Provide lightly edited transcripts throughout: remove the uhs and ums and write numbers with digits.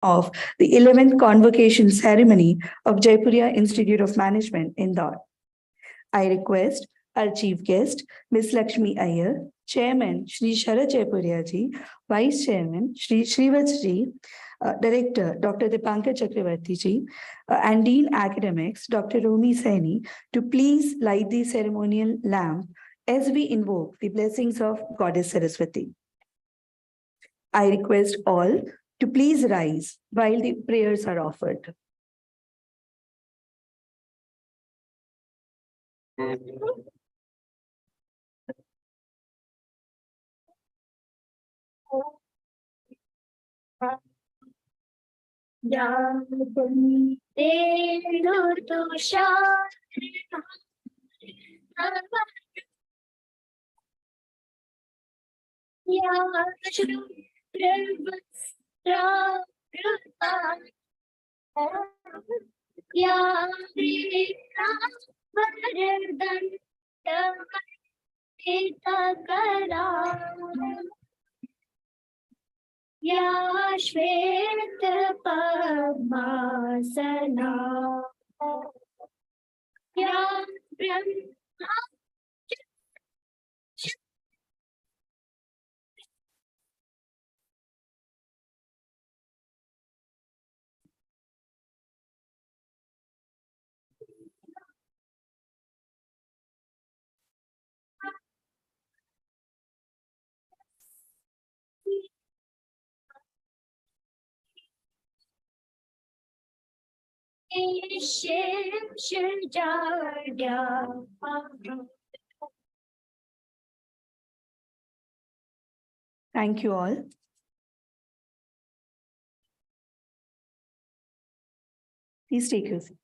of the 11th Convocation ceremony of Jaipuria Institute of Management, Indore. I request our chief guest, Ms. Lakshmi Iyer, Chairman Shri Sharad Jaipuria ji, Vice Chairman Shri Srivat ji, Director Dr. Dipankar Chakravarti ji, and Dean Academics Dr. Romi Saini to please light the ceremonial lamp as we invoke the blessings of Goddess Saraswati. I request all to please rise while the prayers are offered. Shwet Padmasana Ya Brahma Shiv Shirjaya. Thank you all. Please take your seats.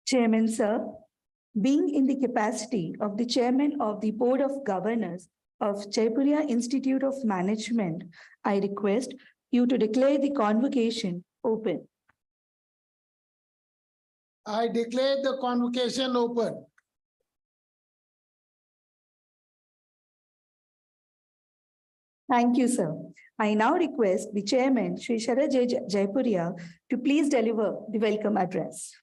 Chairman, sir, being in the capacity of the Chairman of the Board of Governors of Jaipuria Institute of Management, I request you to declare the convocation open. I declare the convocation open. Thank you, sir. I now request the Chairman, Shri Sharad Jaipuria, to please deliver the welcome address.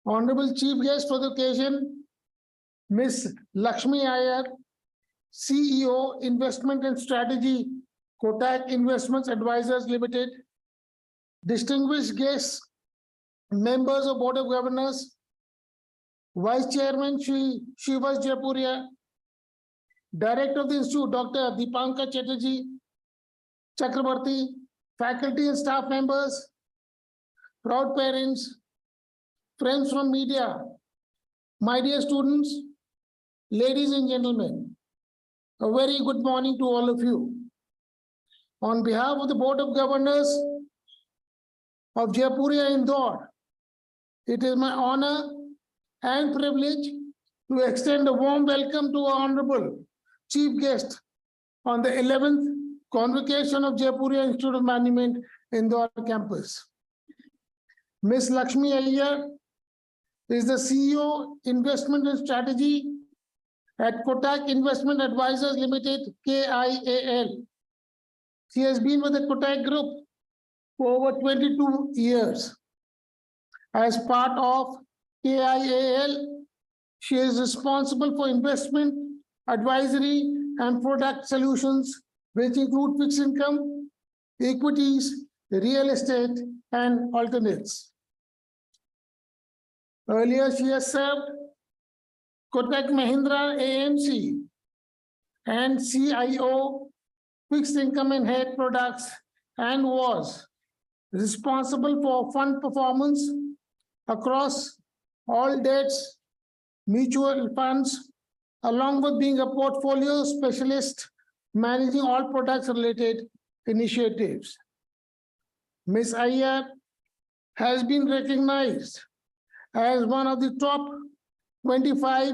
Honorable Chief Guest for the occasion, Ms. Lakshmi Iyer, CEO, Investment and Strategy, Kotak Investment Advisors Ltd. Distinguished guests, members of Board of Governors, Vice Chairman Shri Srivat Jaipuria, Director of the Institute, Dr. Dipankar Chakravarti, faculty and staff members, proud parents, friends from media, my dear students, ladies and gentlemen, a very good morning to all of you. On behalf of the Board of Governors of Jaipuria Indore, it is my honor and privilege to extend a warm welcome to our Honorable Chief Guest on the 11th Convocation of Jaipuria Institute of Management Indore campus. Ms. Lakshmi Iyer is the CEO, Investment and Strategy at Kotak Investment Advisors Ltd, KIAL. She has been with the Kotak Group for over 22 years. As part of KIAL, she is responsible for investment, advisory, and product solutions, which include fixed income, equities, real estate, and alternates. Earlier, she has served Kotak Mahindra AMC and CIO, fixed income and hedge products, and was responsible for fund performance across all debts, mutual funds, along with being a portfolio specialist managing all products related initiatives. Ms. Iyer has been recognized as one of the top 25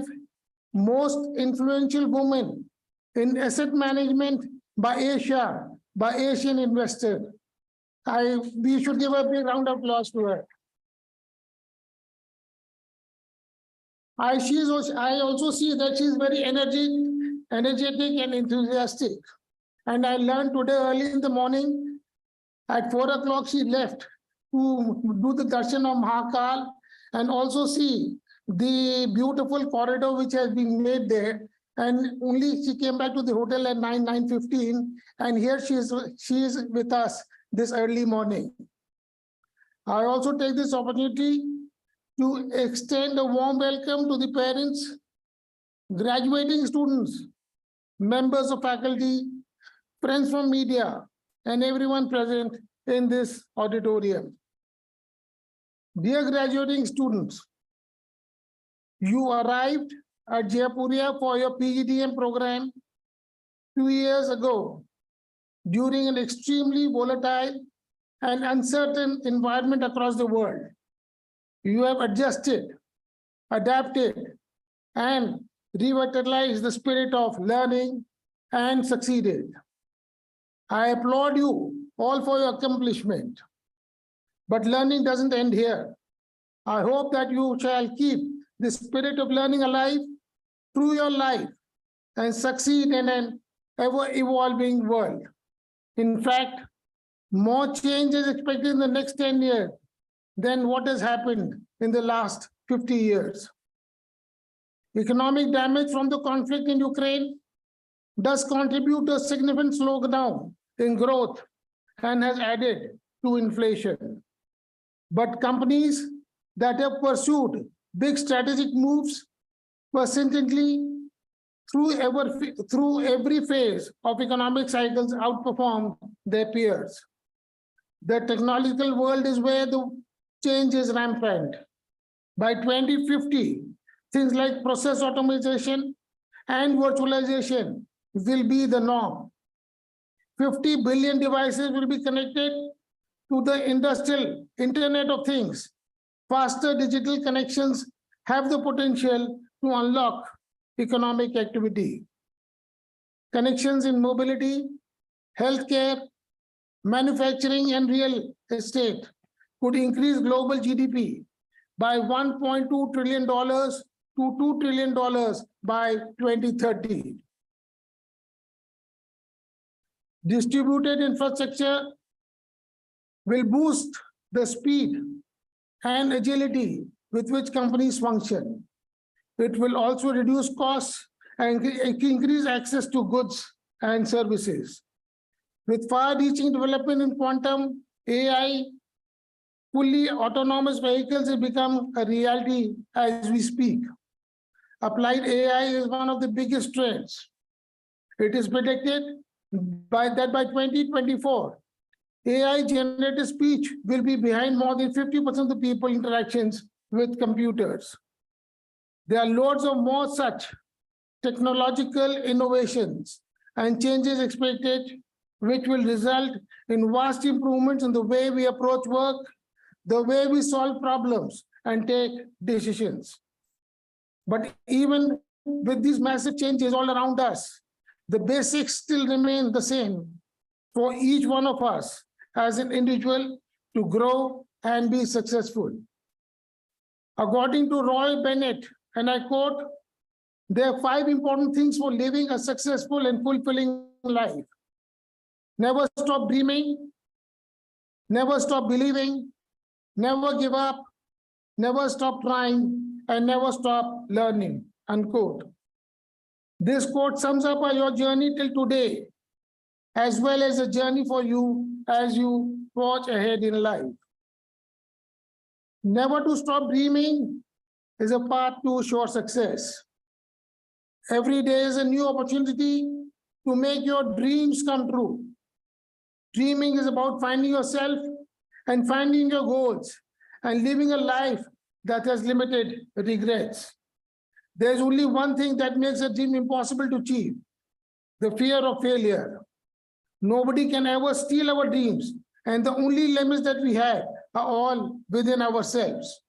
most influential women in asset management by Asian investor. We should give a big round of applause to her. I also see that she's very energetic and enthusiastic. And I learned today early in the morning, at 4 o'clock, she left to do the darshan of Mahakal and also see the beautiful corridor which has been made there. And only she came back to the hotel at 9:15, and here she is with us this early morning. I also take this opportunity to extend a warm welcome to the parents, graduating students, members of faculty, friends from media, and everyone present in this auditorium. Dear graduating students, you arrived at Jaipuria for your PGDM program 2 years ago during an extremely volatile and uncertain environment across the world. You have adjusted, adapted, and revitalized the spirit of learning and succeeded. I applaud you all for your accomplishment. But learning doesn't end here. I hope that you shall keep the spirit of learning alive through your life and succeed in an ever-evolving world. In fact, more change is expected in the next 10 years than what has happened in the last 50 years. Economic damage from the conflict in Ukraine does contribute to a significant slowdown in growth and has added to inflation. But companies that have pursued big strategic moves persistently through every phase of economic cycles outperform their peers. The technological world is where the change is rampant. By 2050, things like process automation and virtualization will be the norm. 50 billion devices will be connected to the industrial Internet of Things. Faster digital connections have the potential to unlock economic activity. Connections in mobility, healthcare, manufacturing, and real estate could increase global GDP by $1.2 trillion to $2 trillion by 2030. Distributed infrastructure will boost the speed and agility with which companies function. It will also reduce costs and increase access to goods and services. With far-reaching development in quantum, AI, fully autonomous vehicles have become a reality as we speak. Applied AI is one of the biggest trends. It is predicted by 2024, AI-generated speech will be behind more than 50% of the people interactions with computers. There are loads of more such technological innovations and changes expected, which will result in vast improvements in the way we approach work, the way we solve problems and take decisions. But even with these massive changes all around us, the basics still remain the same for each one of us as an individual to grow and be successful. According to Roy Bennett, and I quote, there are 5 important things for living a successful and fulfilling life. Never stop dreaming, never stop believing, never give up, never stop trying, and never stop learning, unquote. This quote sums up your journey till today, as well as a journey for you as you forge ahead in life. Never to stop dreaming is a path to sure success. Every day is a new opportunity to make your dreams come true. Dreaming is about finding yourself and finding your goals and living a life that has limited regrets. There's only one thing that makes a dream impossible to achieve: the fear of failure. Nobody can ever steal our dreams, and the only limits that we have are all within ourselves.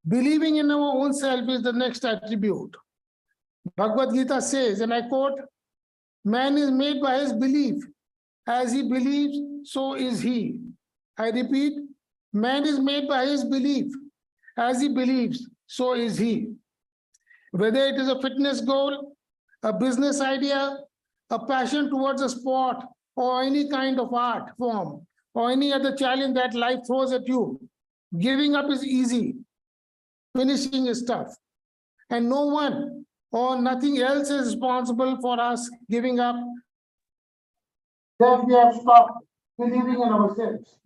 Believing in our own self is the next attribute. Bhagavad Gita says, and I quote, "Man is made by his belief. As he believes, so is he." I repeat, man is made by his belief. As he believes, so is he. Whether it is a fitness goal, a business idea, a passion towards a sport, or any kind of art form, or any other challenge that life throws at you, giving up is easy. Finishing is tough. And no one or nothing else is responsible for us giving up, that we have stopped believing in ourselves.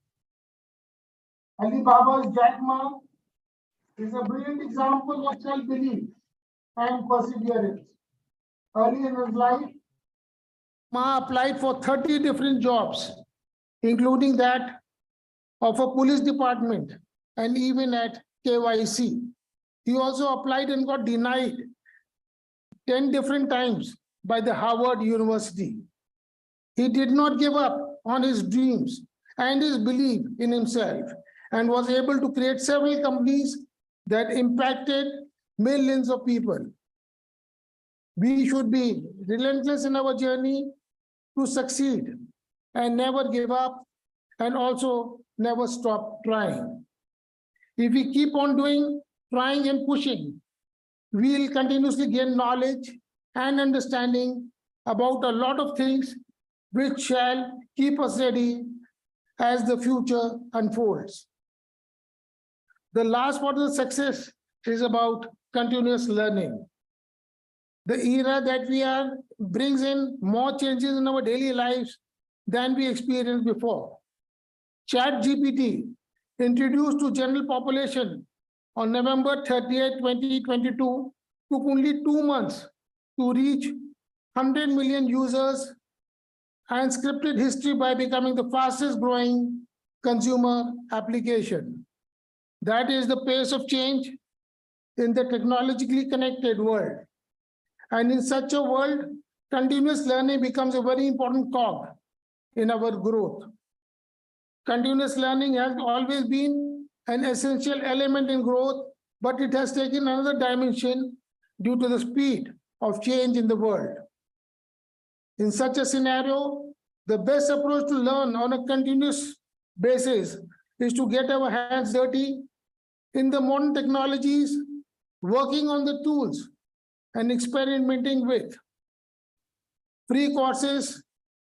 Ali Baba's Jack Ma is a brilliant example of self-belief and perseverance. Early in his life, Ma applied for 30 different jobs, including that of a police department and even at KYC. He also applied and got denied 10 different times by the Harvard University. He did not give up on his dreams and his belief in himself, and was able to create several companies that impacted millions of people. We should be relentless in our journey to succeed and never give up, and also never stop trying. If we keep on doing, trying and pushing, we will continuously gain knowledge and understanding about a lot of things which shall keep us ready as the future unfolds. The last part of the success is about continuous learning. The era that we are brings in more changes in our daily lives than we experienced before. ChatGPT, introduced to general population on November 30th, 2022, took only 2 months to reach 100 million users and scripted history by becoming the fastest growing consumer application. That is the pace of change in the technologically connected world. And in such a world, continuous learning becomes a very important cog in our growth. Continuous learning has always been an essential element in growth, but it has taken another dimension due to the speed of change in the world. In such a scenario, the best approach to learn on a continuous basis is to get our hands dirty in the modern technologies, working on the tools and experimenting with free courses,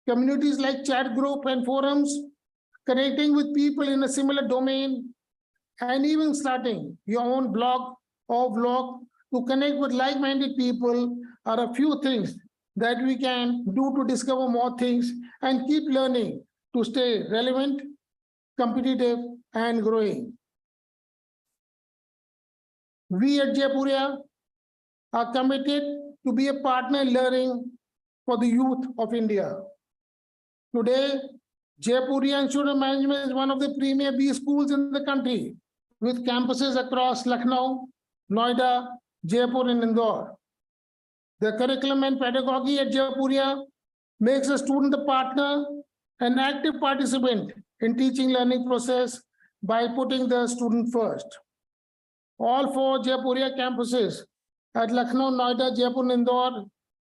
communities like chat group and forums, connecting with people in a similar domain, and even starting your own blog or vlog to connect with like-minded people are a few things that we can do to discover more things and keep learning to stay relevant, competitive, and growing. We at Jaipuria are committed to be a partner in learning for the youth of India. Today, Jaipuria Institute of Management is one of the premier B schools in the country, with campuses across Lucknow, Noida, Jaipur, and Indore. The curriculum and pedagogy at Jaipuria makes a student a partner, an active participant in teaching learning process by putting the student first. All 4 Jaipuria campuses at Lucknow, Noida, Jaipur, and Indore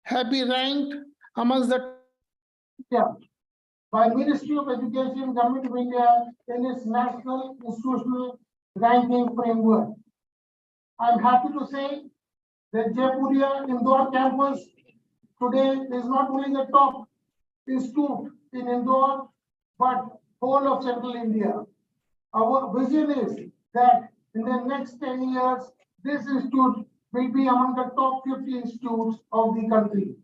have been ranked amongst the by Ministry of Education, Government of India in its national institutional ranking framework. I'm happy to say that Jaipuria Indore campus today is not only the top institute in Indore, but whole of Central India. Our vision is that in the next 10 years, this institute will be among the top 50 institutes of the country.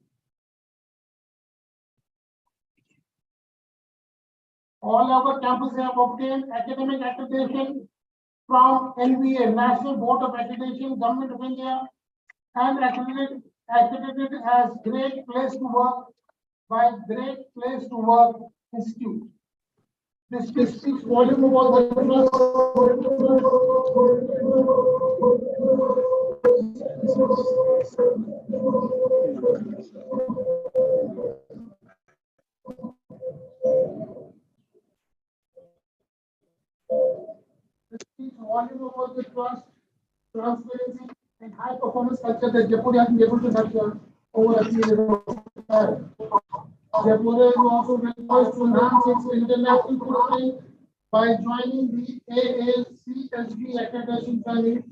All our campuses have obtained academic accreditation from NBA, National Board of Accreditation, Government of India, and accredited as Great Place to Work by Great Place to Work Institute. This speaks volume about the Speaks volume about the trust, transparency, and high performance culture that Jaipuria has been able to nurture over a period of time. Jaipuria is also well poised to enhance its international footprint by joining the AACSB accreditation family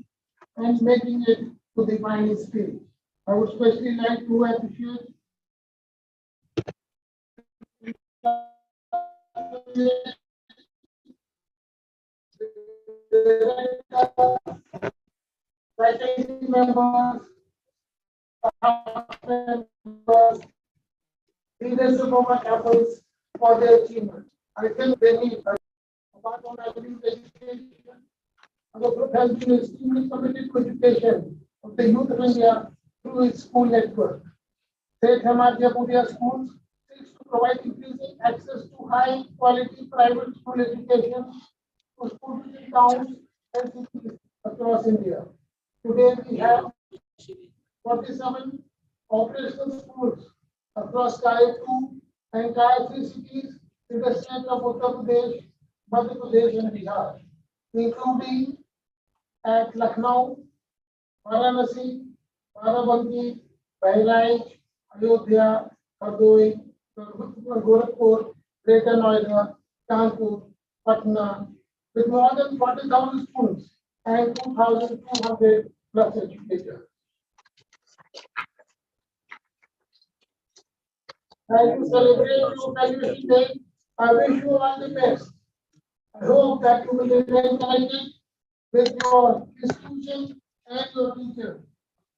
and making it to the final stage. I would especially like to appreciate faculty members, staff members, leaders of our campus for their achievement. I think they need, apart from academic education, our group has been extremely committed to education of the youth of India through its school network. State Hamad Jaipuria schools seeks to provide increasing access to high quality private school education to schools in towns and cities across India. Today we have 47 operational schools across Tier 2 and Tier 3 cities in the state of Uttar Pradesh, Madhya Pradesh and Bihar, including at Lucknow, Varanasi, Barabanki, Bahraich, Ayodhya, Hardoi, Gorakhpur, Greater Noida, Kanpur, Patna, with more than 40,000 students and 2,200 plus educators. As you celebrate your graduation day, I wish you all the best. I hope that you will remain connected with your institution and your teachers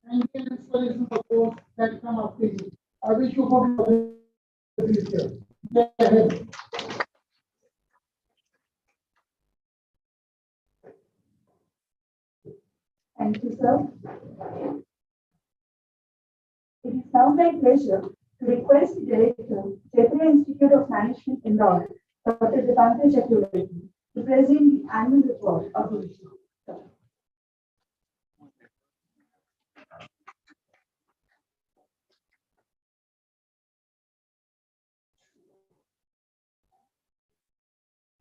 and get inspiration for those that come after you. I wish you good luck this year. Jai Hind. Thank you, sir. It is now my pleasure to request the Director, Jaipuria Institute of Management, Indore, Dr. Jaipuria, to present the annual report of the institute.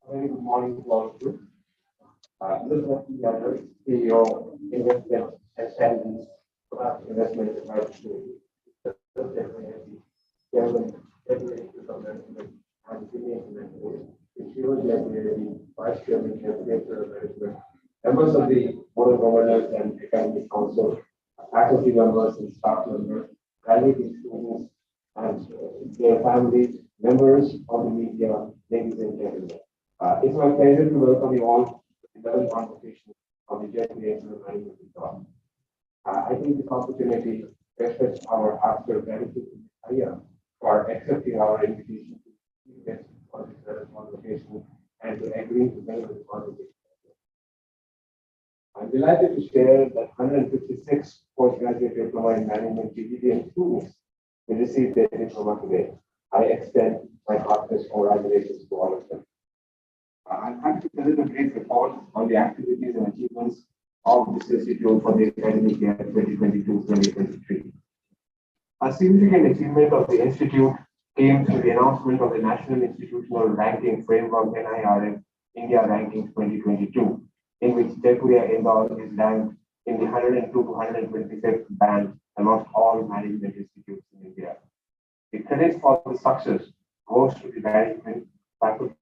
Very good morning to all of you. This is Lakshmi Iyer, CEO, Investment and Strategies, Kotak Investment Advisors Ltd. Chairman, Jaipuria Institute of Management, and Senior Management, Jaipuria, Vice Chairman, Jaipuria Management, members of the Board of Governors and Academic Council, faculty members and staff members, graduating students, and their families, members of the media, ladies and gentlemen. It's my pleasure to welcome you all to the 11th Convocation of the Jaipuria Institute of Management in Indore. I take this opportunity to express our heartfelt gratitude to Ms. Iyer for accepting our invitation to participate on this 11th Convocation and to agree to deliver the convocation. I'm delighted to share that 156 postgraduate diploma in management PGDM students will receive their diploma today. I extend my heartiest congratulations to all of them. I'm happy to present a brief report on the activities and achievements of this institute for the academic year 2022-2023. A significant achievement of the institute came through the announcement of the National Institutional Ranking Framework NIRF India Ranking 2022, in which Jaipuria Indore is ranked in the 102 to 125th band amongst all management institutes in India. The credit for the success goes to the management, faculty,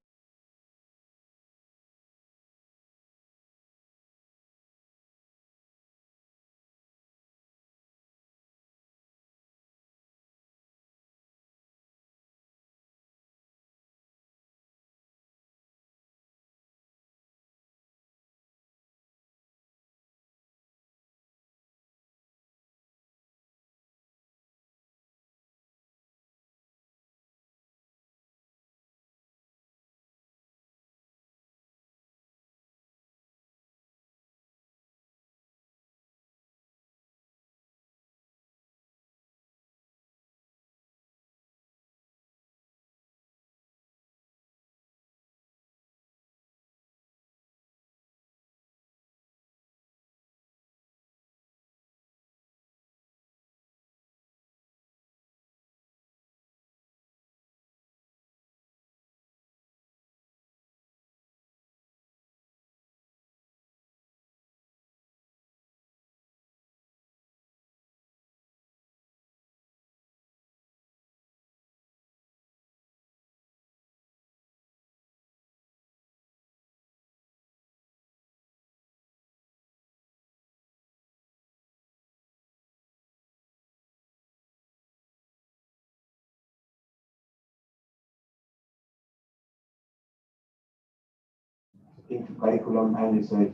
into curriculum and research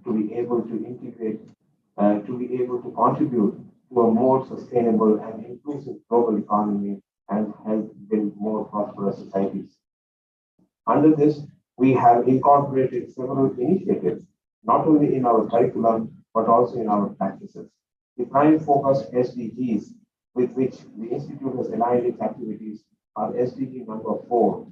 to be able to integrate, to be able to contribute to a more sustainable and inclusive global economy and help build more prosperous societies. Under this, we have incorporated several initiatives, not only in our curriculum, but also in our practices. The prime focus SDGs with which the Institute has aligned its activities are SDG number 4,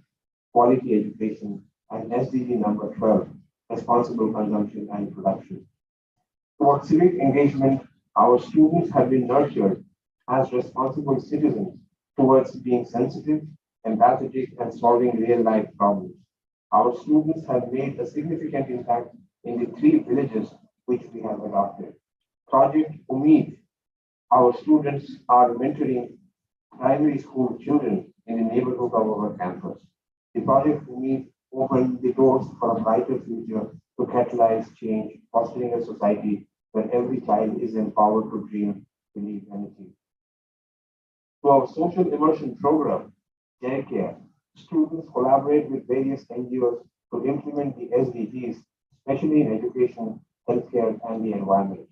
quality education, and SDG number 12, responsible consumption and production. Towards civic engagement, our students have been nurtured as responsible citizens towards being sensitive, empathetic, and solving real-life problems. Our students have made a significant impact in the 3 villages which we have adopted. Project Umeed, our students are mentoring primary school children in the neighborhood of our campus. The Project Umeed opened the doors for a brighter future to catalyze change, fostering a society where every child is empowered to dream, believe, and achieve. Through our social immersion program, Jaipur, students collaborate with various NGOs to implement the SDGs, especially in education, healthcare, and the environment.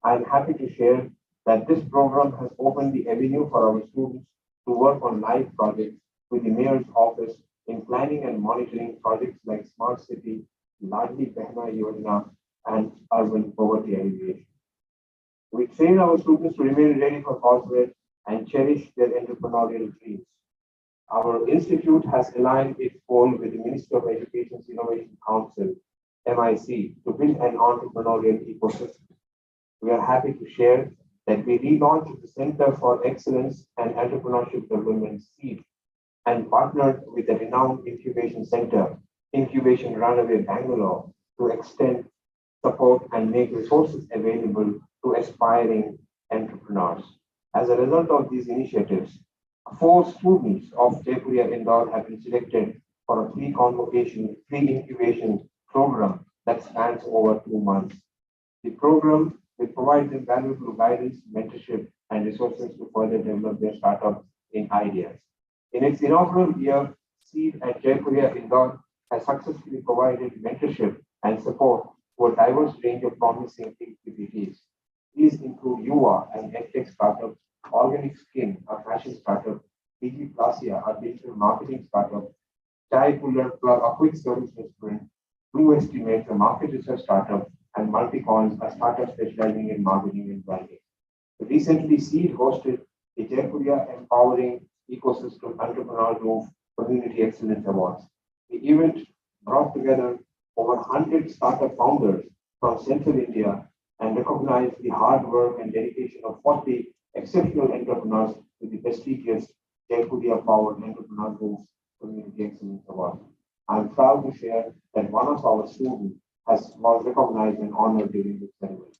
I am happy to share that this program has opened the avenue for our students to work on live projects with the Mayor's Office in planning and monitoring projects like Smart City, Ladli Behna Yojana, and urban poverty alleviation. We train our students to remain ready for corporate and cherish their entrepreneurial dreams. Our institute has aligned its goal with the Ministry of Education's Innovation Council, MIC, to build an entrepreneurial ecosystem. We are happy to share that we relaunched the Center for Excellence and Entrepreneurship Development, SEED, and partnered with the renowned incubation center, Incubation Runaway Bangalore, to extend support and make resources available to aspiring entrepreneurs. As a result of these initiatives, 4 students of Jaipuria Indore have been selected for a pre-convocation, pre-incubation program that spans over 2 months. The program will provide them valuable guidance, mentorship, and resources to further develop their startup in ideas. In its inaugural year, SEED at Jaipuria Indore has successfully provided mentorship and support to a diverse range of promising activities. These include UA, an edtech startup, Organic Skin, a fashion startup, DG Plasia, a digital marketing startup, Jaipuria Plug, a quick service restaurant, Blue Estimates, a market research startup, and Multicons, a startup specializing in marketing and branding. Recently, SEED hosted the Jaipuria Empowering Ecosystem Entrepreneur Roof Community Excellence Awards. The event brought together over 100 startup founders from Central India and recognized the hard work and dedication of 40 exceptional entrepreneurs with the prestigious Jaipuria Powered Entrepreneur Roof Community Excellence Award. I am proud to share that one of our students was recognized and honored during this ceremony.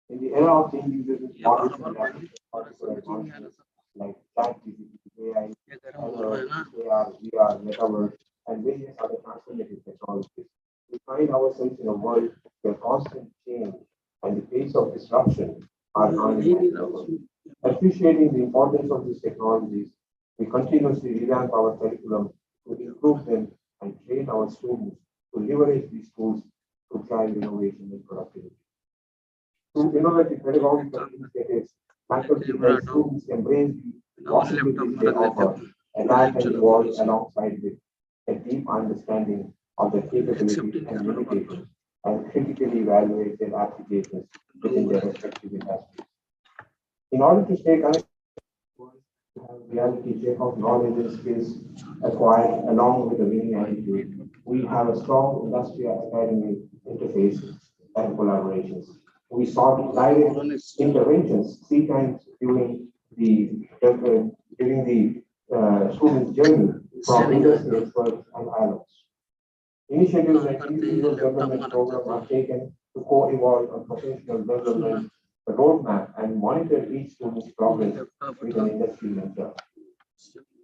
In the era of changing business models and rapid technological advancements like ChatGPT, AI, AR, VR, Metaverse, and various other transformative technologies, we find ourselves in a world where constant change and the pace of disruption are unimaginable. Appreciating the importance of these technologies, we continuously revamp our curriculum to improve them and train our students to leverage these tools to drive innovation and productivity. Through innovative pedagogical initiatives, faculty and students embrace the possibilities they offer, adapt and evolve alongside with a deep understanding of the capabilities and limitations, and critically evaluate their applications within their respective industries. In order to stay connected to have reality check of knowledge and skills acquired along with a winning attitude, we have a strong industrial academy interface and collaborations. We sought direct interventions 3 times during the student's journey from industry experts and islands. Initiatives like individual development programs are taken to co-evolve a professional development roadmap and monitor each student's progress with an industry mentor.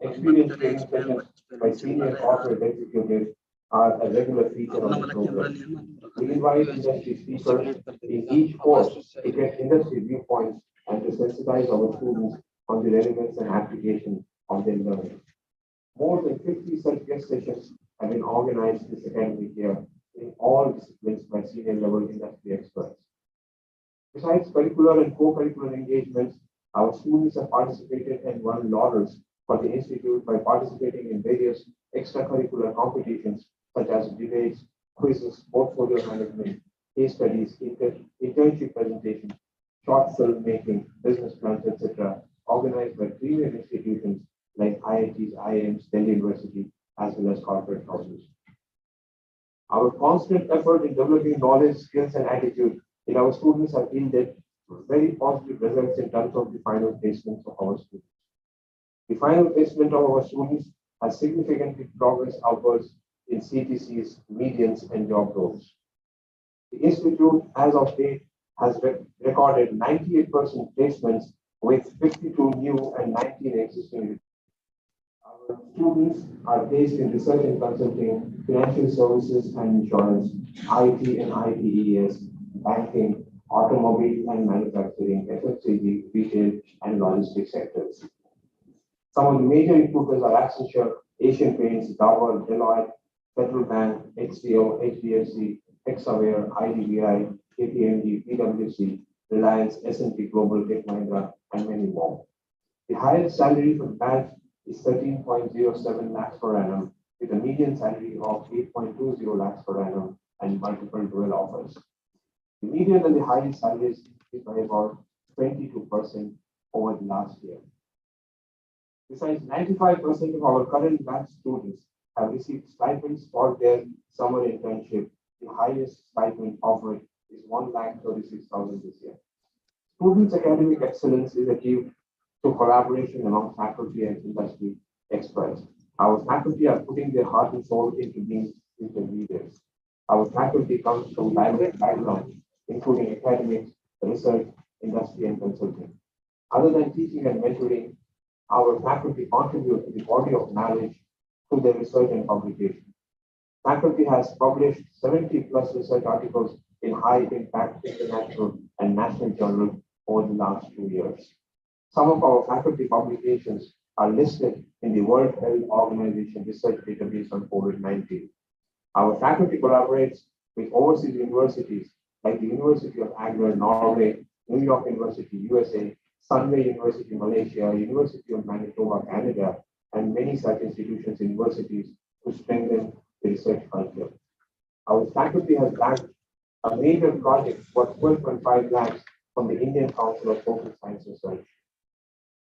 Experience training sessions by senior corporate executives are a regular feature of the program. We invite industry speakers in each course to get industry viewpoints and to sensitize our students on the relevance and application of their learning. More than 50 such guest sessions have been organized this academic year in all disciplines by senior level industry experts. Besides curricular and co-curricular engagements, our students have participated and won laurels for the Institute by participating in various extracurricular competitions such as debates, quizzes, portfolio management, case studies, internship presentations, short film making, business plans, etc., organized by premier institutions like IITs, IIMs, Delhi University, as well as corporate houses. Our constant effort in developing knowledge, skills, and attitude in our students have yielded very positive results in terms of the final placements of our students. The final placement of our students has significantly progressed upwards in CTCs, medians, and job roles. The Institute, as of date, has recorded 98% placements with 52 new and 19 existing. Our students are based in research and consulting, financial services and insurance, IT and ITES, banking, automobile and manufacturing, FMCG, retail, and logistics sectors. Some of the major recruiters are Accenture, Asian Paints, Dover, Deloitte, Federal Bank, XTO, HDFC, Hexaware, IDBI, KPMG, PwC, Reliance, S&P Global, Tech Mahindra, and many more. The highest salary for the batch is 13.07 lakhs per annum, with a median salary of 8.20 lakhs per annum and multiple dual offers. The median and the highest salaries is by about 22% over the last year. Besides, 95% of our current batch students have received stipends for their summer internship. The highest stipend offered is 1,36,000 this year. Students' academic excellence is achieved through collaboration among faculty and industry experts. Our faculty are putting their heart and soul into being future leaders. Our faculty comes from diverse backgrounds, including academics, research, industry, and consulting. Other than teaching and mentoring, our faculty contribute to the body of knowledge through their research and publication. Faculty has published 70+ research articles in high-impact international and national journals over the last 2 years. Some of our faculty publications are listed in the World Health Organization research database on COVID-19. Our faculty collaborates with overseas universities like the University of Agder, Norway, New York University, USA, Sunway University, Malaysia, University of Manitoba, Canada, and many such institutions and universities to strengthen the research culture. Our faculty has backed a major project worth 12.5 lakhs from the Indian Council of Social Science Research.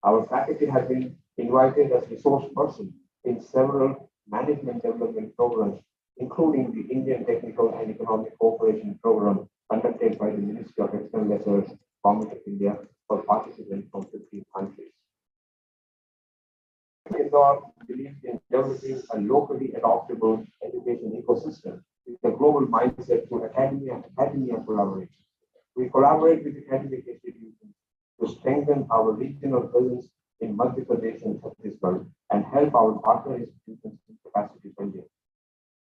Our faculty has been invited as resource person in several management development programs, including the Indian Technical and Economic Cooperation Program conducted by the Ministry of External Affairs, Government of India, for participants from 15 countries. Indore believes in developing a locally adoptable education ecosystem with a global mindset through academia collaboration. We collaborate with academic institutions to strengthen our regional presence in Madhya Pradesh and Chhattisgarh and help our partner institutions in capacity building.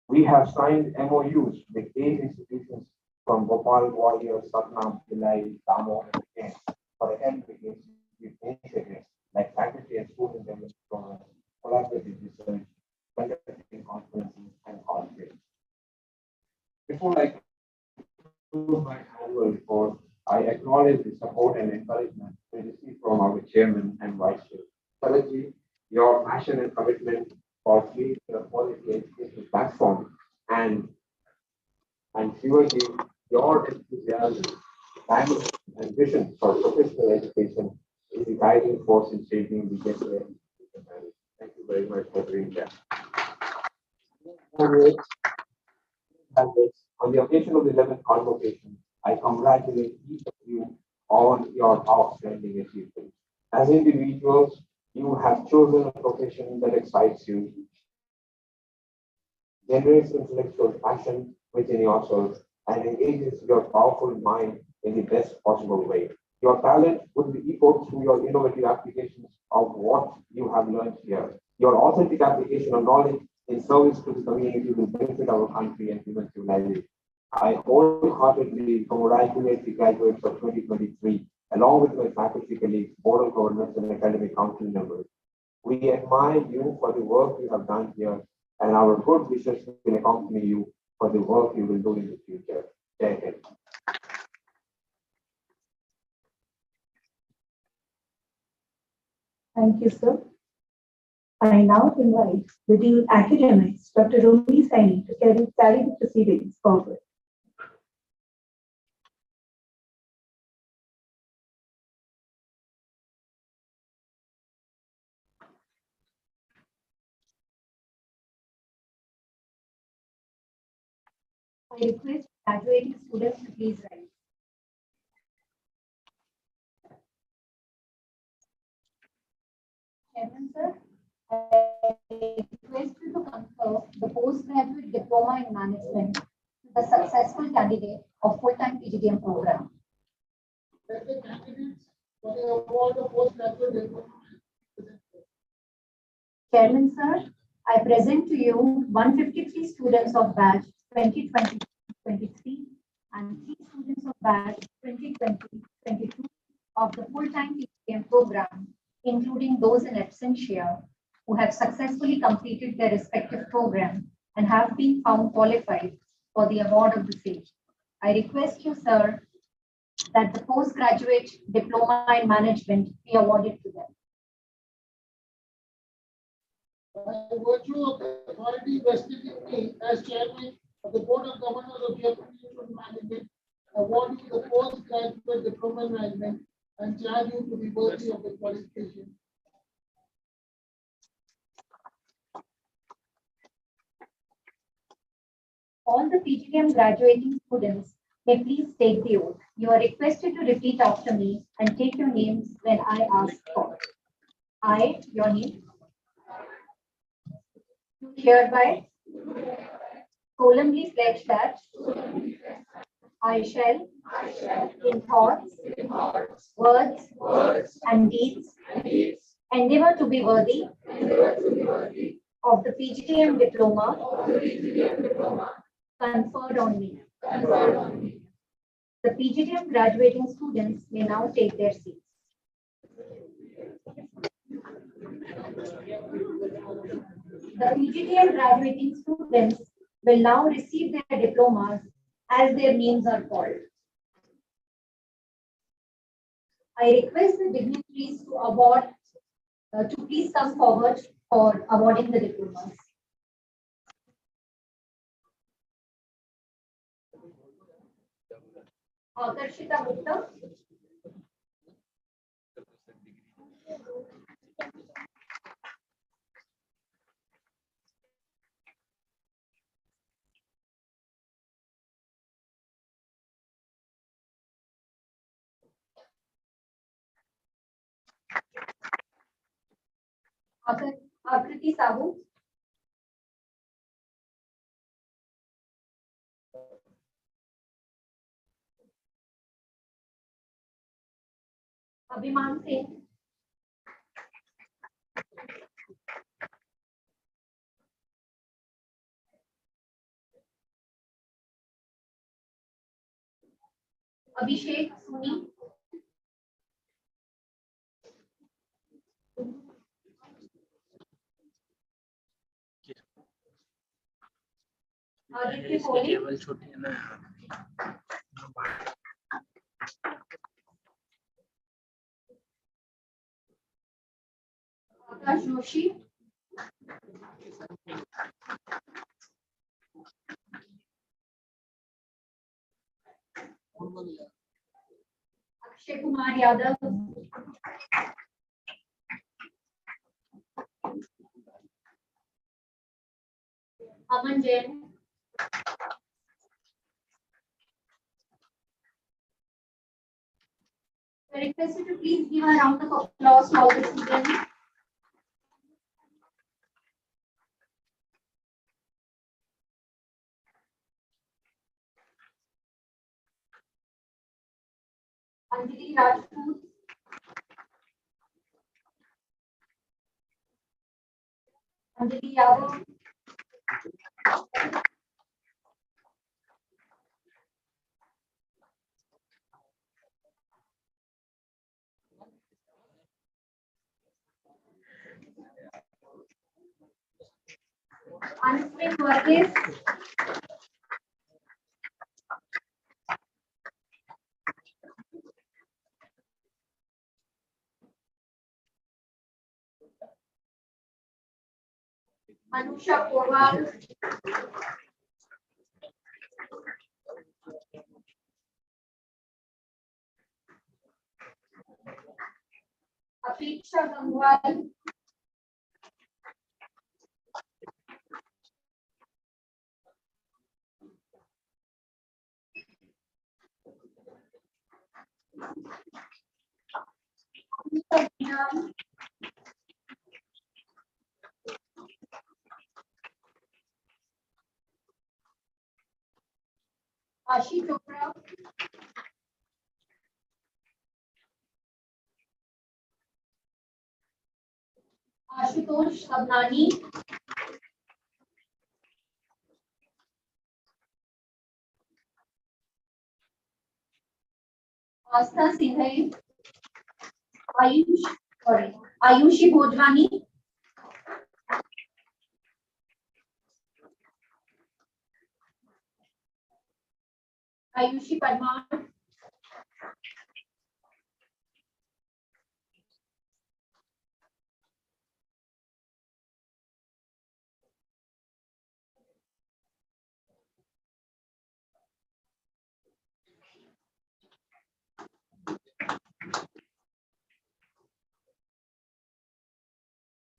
We have signed MOUs with 8 institutions from Bhopal, Gwalior, Satna, Bhilai, Damoh, and Kent for academic initiatives like faculty and student development programs, collaborative research, conducting conferences, and conferences. Before I conclude my annual report, I acknowledge the support and encouragement we receive from our chairman and vice chair. Saraji, your passion and commitment for creating a quality education platform and Shivaji, your enthusiasm, passion, and vision for professional education is the guiding force in shaping the Jaipuria Institute of Management. Thank you very much for doing that. On the occasion of the 11th Convocation, I congratulate each of you on your outstanding achievements. As individuals, you have chosen a profession that excites you, generates intellectual passion within yourself, and engages your powerful mind in the best possible way. Your talent will be echoed through your innovative applications of what you have learned here. Your authentic application of knowledge in service to the community will benefit our country and human civilization. I wholeheartedly congratulate the graduates of 2023, along with my faculty colleagues, board of governors, and academic council members. We admire you for the work you have done here and our good wishes will accompany you for the work you will do in the future. Jai Hind. Thank you, sir. I now invite the Dean Academics, Dr. Romi Saini, to carry the proceedings forward. I request graduating students to please rise. Chairman, sir, I request you to confer the postgraduate diploma in management to the successful candidate of full-time PGDM program. Let the candidates for the award of postgraduate diploma. Chairman, sir, I present to you 153 students of batch 2020-23 and 3 students of batch 2020-22 of the full-time PGDM program, including those in absentia who have successfully completed their respective program and have been found qualified for the award of the same. I request you, sir, that the postgraduate diploma in management be awarded to them. By virtue of the authority vested in me as chairman of the Board of Governors of Jaipuria Institute of Management, award you the postgraduate diploma in management and charge you to be worthy of the qualification. All the PGDM graduating students may please take the oath. You are requested to repeat after me and take your names when I ask for. I, your name. Hereby solemnly pledge that I shall, in thoughts, words, and deeds, endeavor to be worthy of the PGDM diploma conferred on me. The PGDM graduating students may now take their seats. The PGDM graduating students will now receive their diplomas as their names are called. I request the dignitaries to please come forward for awarding the diplomas. Akarshita Gupta. Akriti Sahu. Abhiman Singh. Abhishek Suni. Aditya Kohli. Akash Joshi. Akshay Kumar Yadav. Aman Jain. I request you to please give a round of applause to all the students. Anjali Rajput. Anjali Yadav. Anuprim Varghese. Anusha Porwal. Apeksha Gangwal. Ashi Chopra. Ashutosh Sabnani. Astha Singhai. Ayushi Bhojwani. Ayushi Parmar.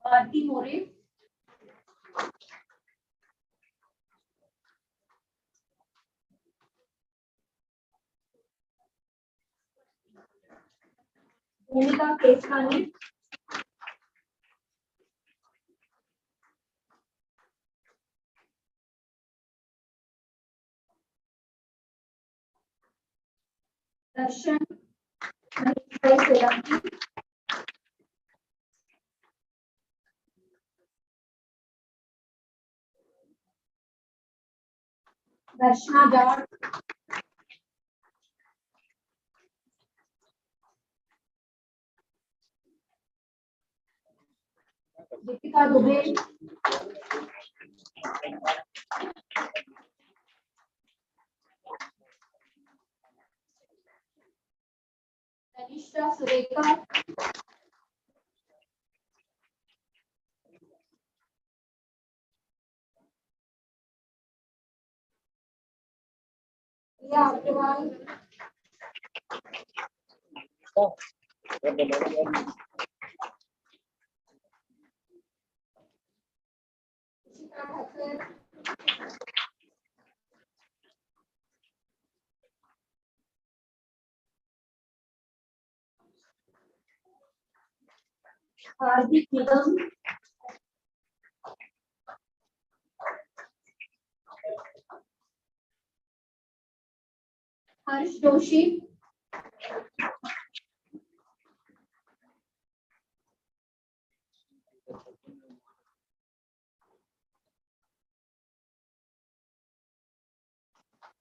Bharti More. Bhumika Keswani. Darshan Solanki. Darshana Jat. Deepika Dubey. Tanisha Sureka. Priya Agarwal. Ishita Thakur. Hardik Nigam. Harsh Doshi.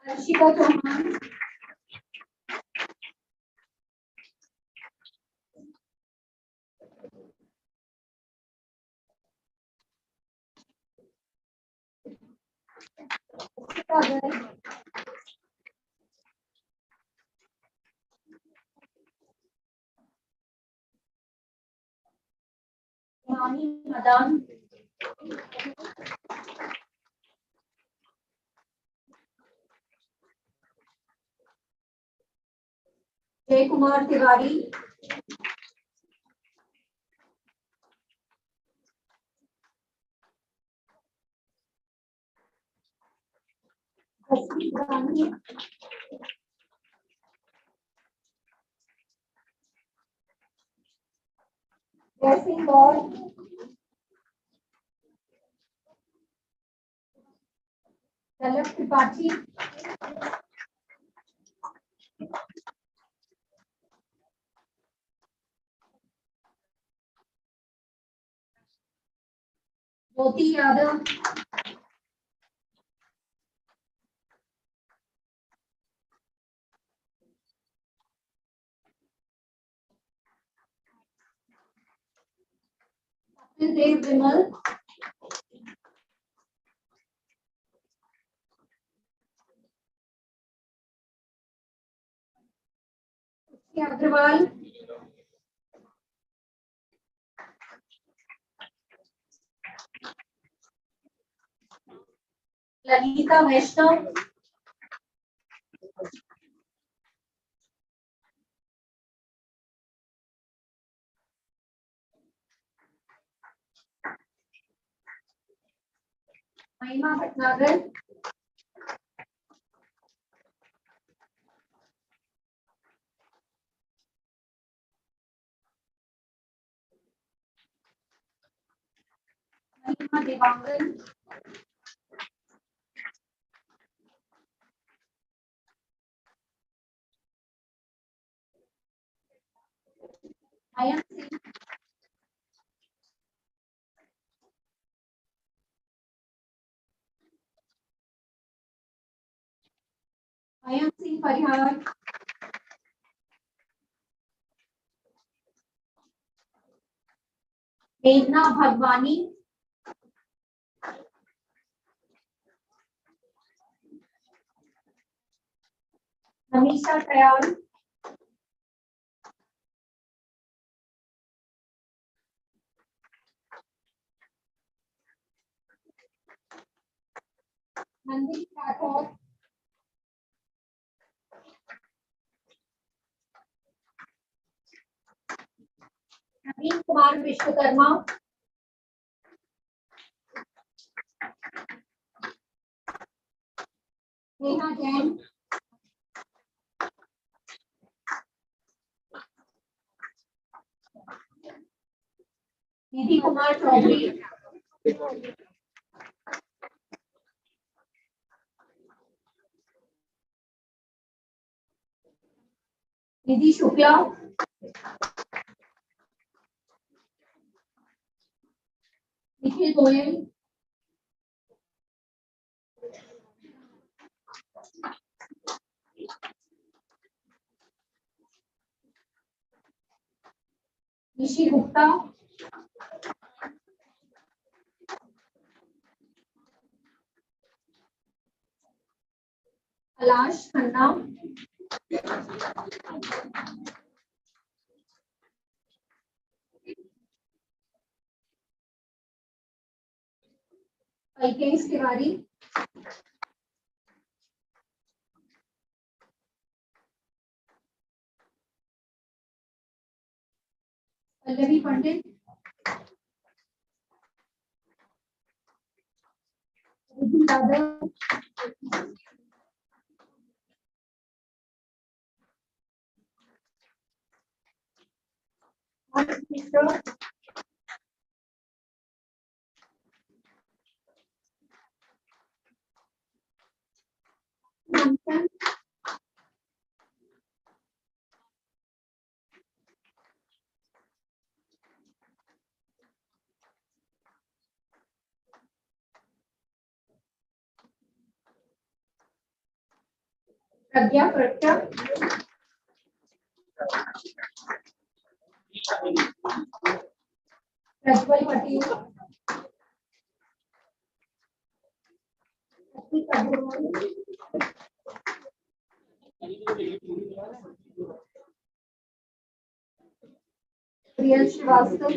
Harshika Chauhan. Sagar. Mani Madan. Jay Kumar Tiwari. Jaspreet Gandhi. Jaisin Kaur. Jalak Tripathi. Jyoti Yadav. Dev Vimal. Agarwal, Lalita वैष्णव, महिमा भटनागर, महिमा देवांगन, अयन सिंह, अयन सिंह परिहार, मेघना भगवानी, हमीशा कयाल, मनदीप राठौर, नवीन कुमार विश्वकर्मा, नेहा जैन, निधि कुमार चौधरी, निधि शुक्ला, निखिल गोयल, निशी गुप्ता, कैलाश खन्ना, अल्केश तिवारी, पल्लवी पंडित, रिद्धि यादव, हर्ष मिश्रा, मंथन, प्रज्ञा प्रज्ञा, प्रज्वल पटेल, प्रतीक Agarwal, Priyal Srivastava,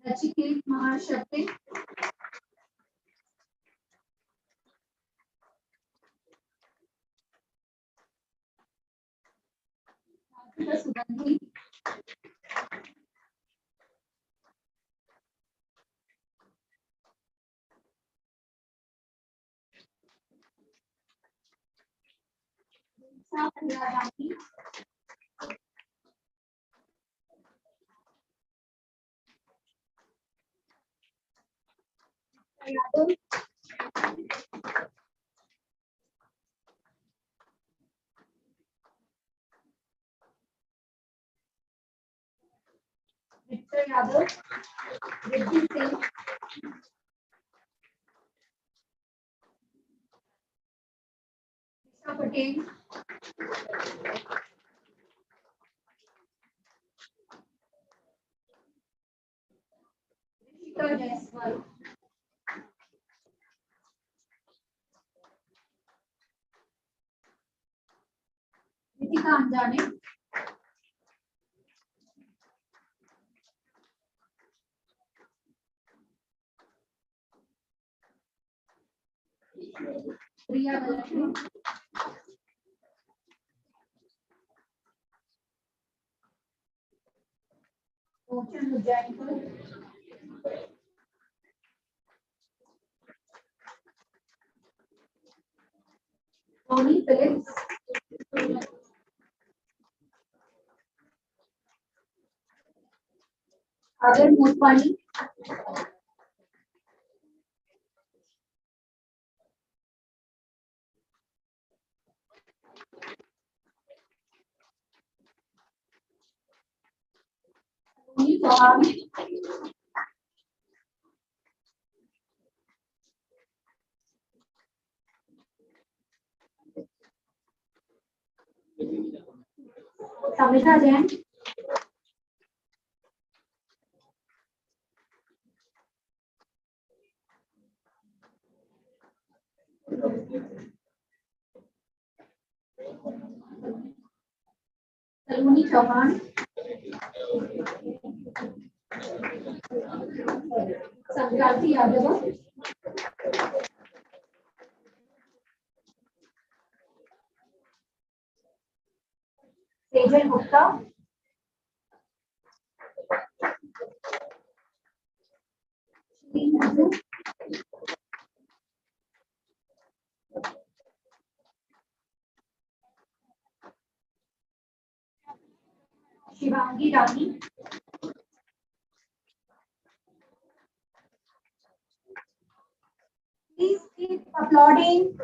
Nachiket Mahashakti, Sugandhi, Rani, Yadav, Victor Yadav, Riddhi Singh, Isha Patel, Rishika Jaiswal, Ritika Anjane, Priya Lakshmi, Ocean Jaipur, Tony Phillips, Agar Mutpani, Tony Chauhan, Samita Jain, Saloni Chauhan, Sankrati Yadav, Sejal Gupta, Shri Madhu, Shivangi Rani, please keep applauding.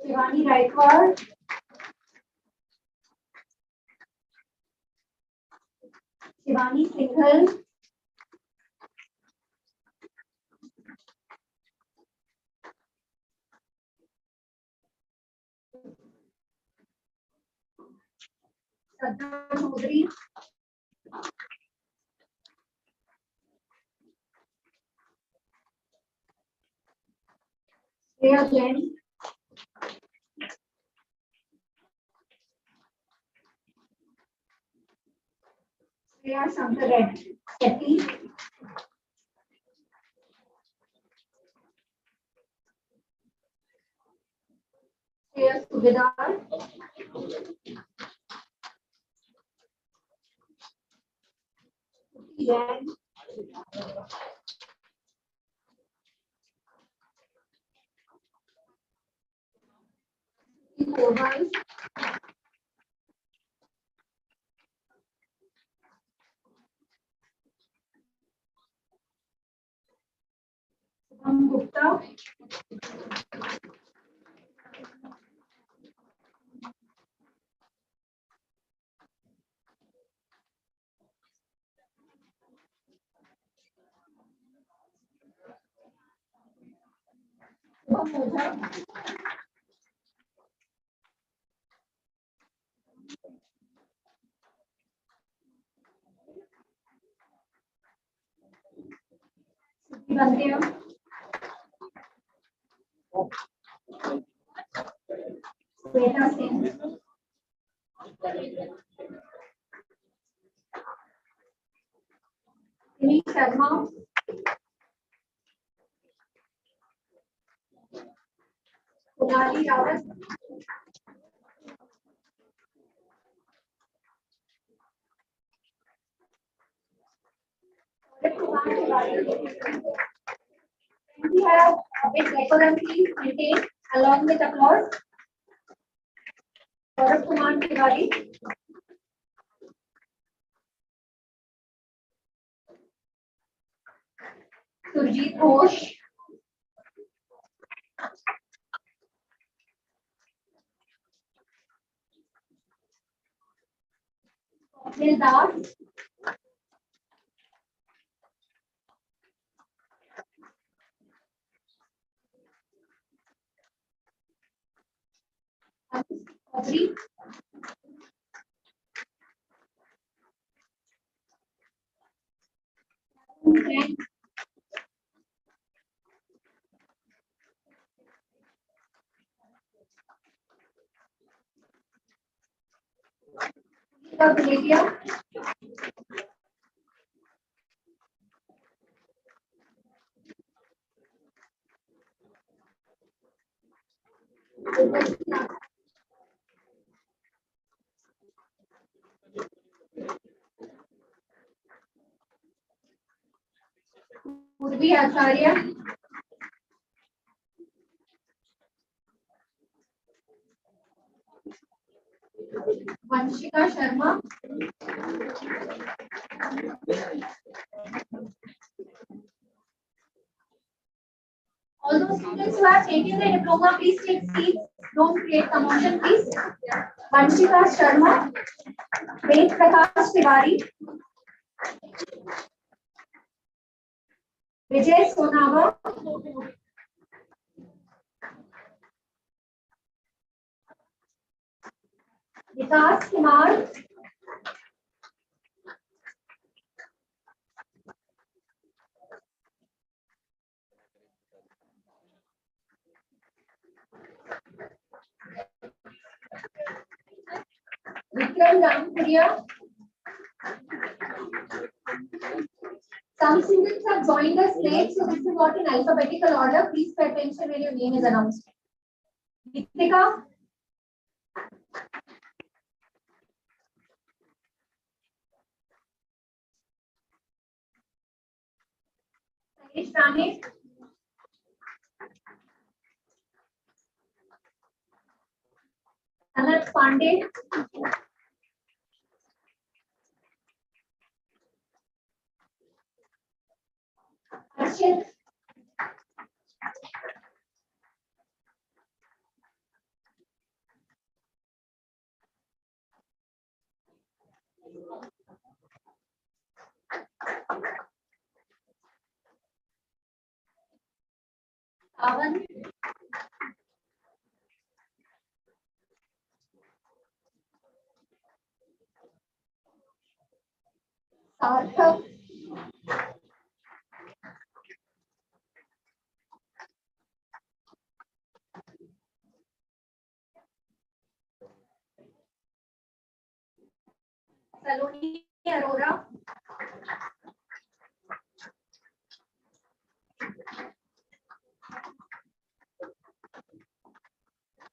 Shivani Raikwad, Shivani Singhal, Sadhna Chaudhary, Shreya Jain, Shreya Shankar Shetty, Shreya Subedar, Jain, Koval, Shubham Gupta, Shubham Oza, Shruti Bantia, Shweta Singh, Dinesh Sharma, Kunali Rawat, Can we have a bit decorum please maintained along with applause? Gaurav Kumar Tiwari, Surjit Ghosh, Swapnil Das, Anush Chaudhary, And Bolivia. Purvi Acharya. Vanshika Sharma. All those students who have taken the diploma, please take seats. Don't create commotion, please. Vanshika Sharma, Ved Prakash Tiwari, Vijay Sonava, Vikas Kumar, Vikram Jaipuria. Some students have joined us late, so this is not in alphabetical order. Please pay attention when your name is announced. Ritika. Sayesh Rane. Anand Pandey. Harshit. Avan. Sarthak. Saloni Arora.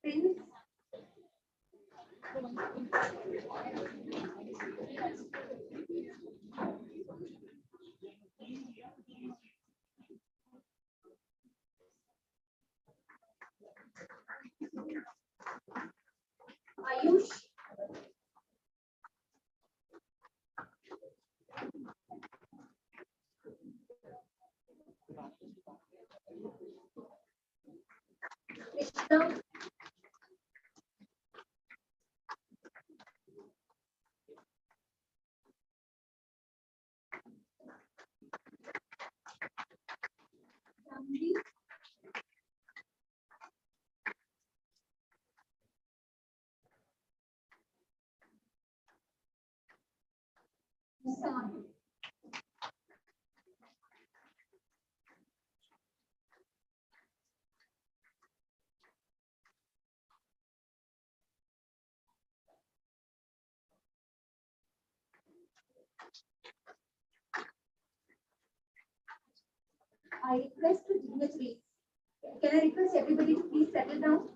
Prince. Ayush. Krishna. Jambi. Nissan. I request to dignitaries. Can I request everybody to please settle down?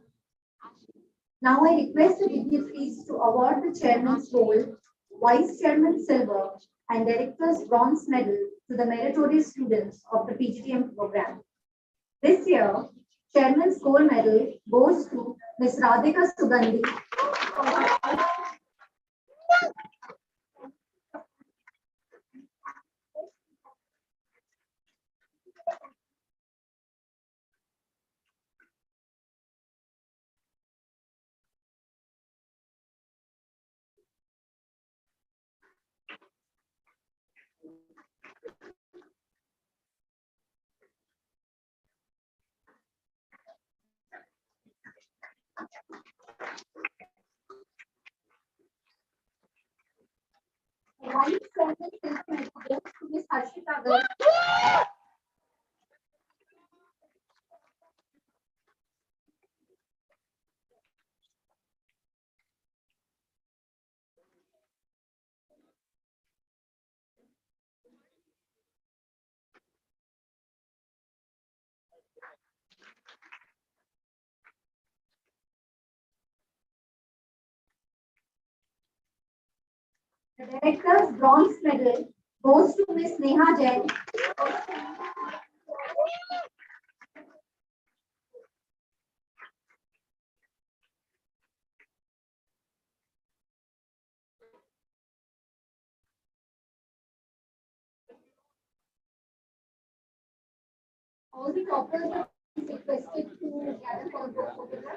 Now I request the dignitaries to award the chairman's gold, vice chairman silver, and director's bronze medal to the meritorious students of the PGDM program. This year, chairman's gold medal goes to Ms. Radhika Sugandhi. Vice chairman silver medal goes to Ms. Harshita Harshita Garg. The director's bronze medal goes to Miss Neha Jain. All the toppers are requested to gather for group photograph.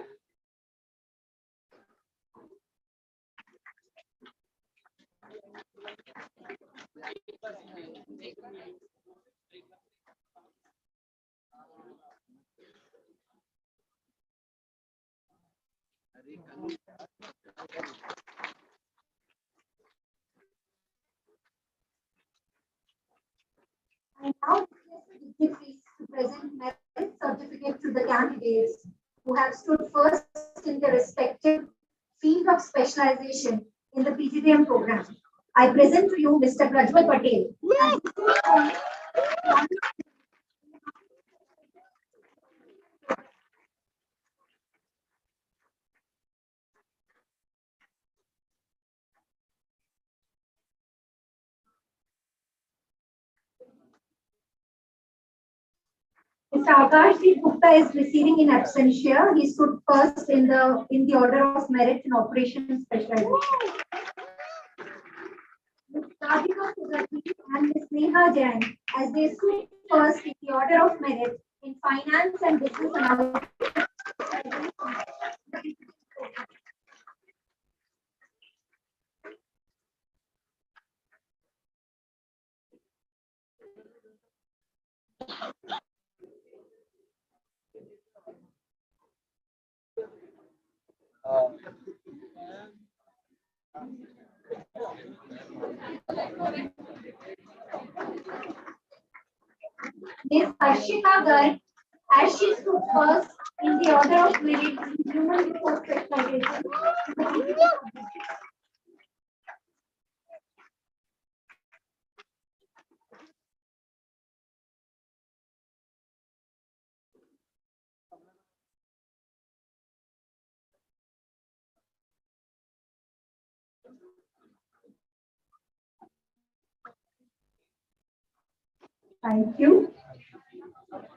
I now request the dignitaries to present merit certificate to the candidates who have stood first in their respective field of specialization in the PGDM program. I present to you Mr. Prajwal Patel. Mr. Akashdeep Gupta is receiving in absentia. He stood first in the order of merit in operations specialization. Ms. Radhika Sugati and Ms. Neha Jain, as they stood first in the order of merit in finance and business analysis. Ms. Harshita Garg, as she stood first in the order of merit in human resource specialization. Thank you.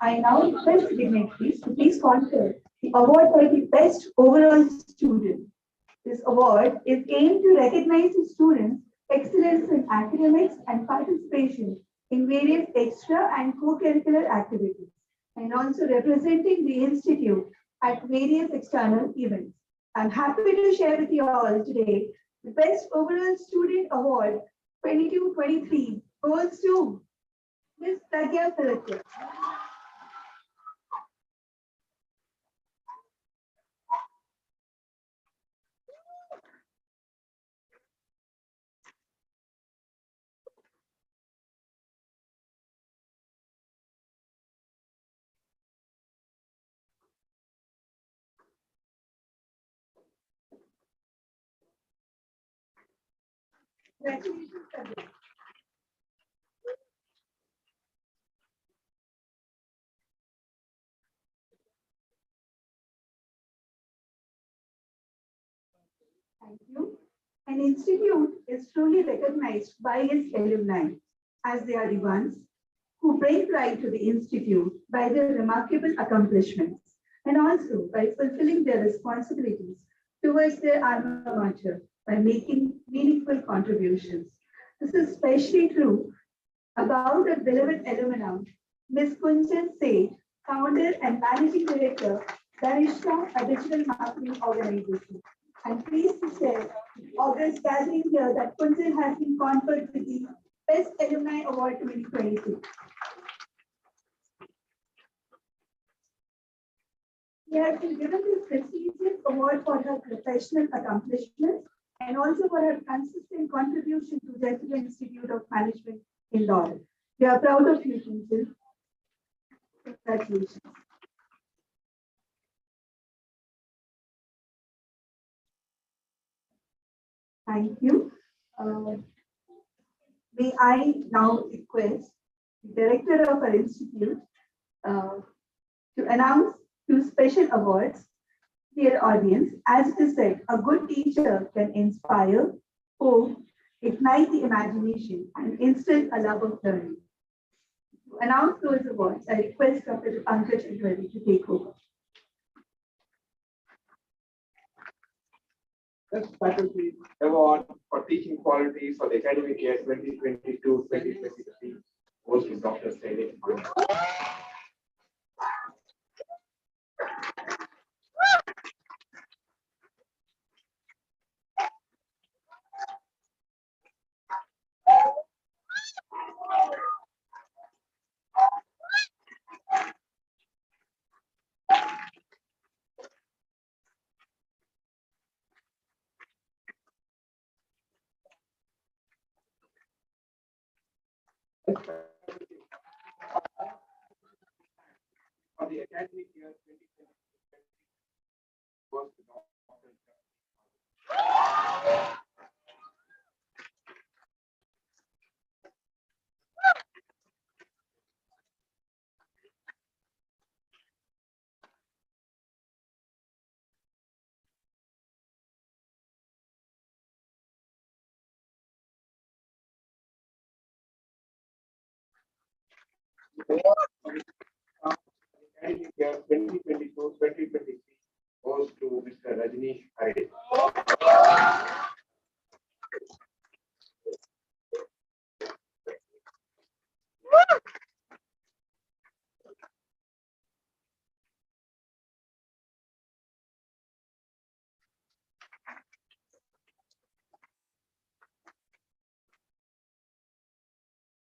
I now request dignitaries to please confer the award for the best overall student. This award is aimed to recognize the students' excellence in academics and participation in various extra and co-curricular activities, and also representing the institute at various external events. I'm happy to share with you all today the Best Overall Student Award 22-23 goes to Ms. Pragya Philip. Congratulations, Pragya. Thank you. An institute is truly recognized by its alumni, as they are the ones who bring pride to the institute by their remarkable accomplishments and also by fulfilling their responsibilities towards their alma mater by making meaningful contributions. This is especially true about our beloved alumna, Ms. Kunjan Seth, founder and managing director, Darishta, a digital marketing organization. I'm pleased to share August gathering here that Kunjan has been conferred with the Best Alumni Award 2022. She has been given this prestigious award for her professional accomplishments and also for her consistent contribution to Jaipuria Institute of Management, Indore. We are proud of you, Kinshal. Congratulations. Thank you. May I now request the Director of our Institute to announce two special awards. Dear audience, as it is said, a good teacher can inspire, hope, ignite the imagination, and instill a love of learning. To announce those awards, I request Dr. Pankaj Advani to take over. This faculty award for teaching quality for the academic year 2022-2023 goes to Dr. Sailesh. For the academic year 2022 goes to Dr. Academic year 2022-2023 goes to Mr. Rajneesh Hare.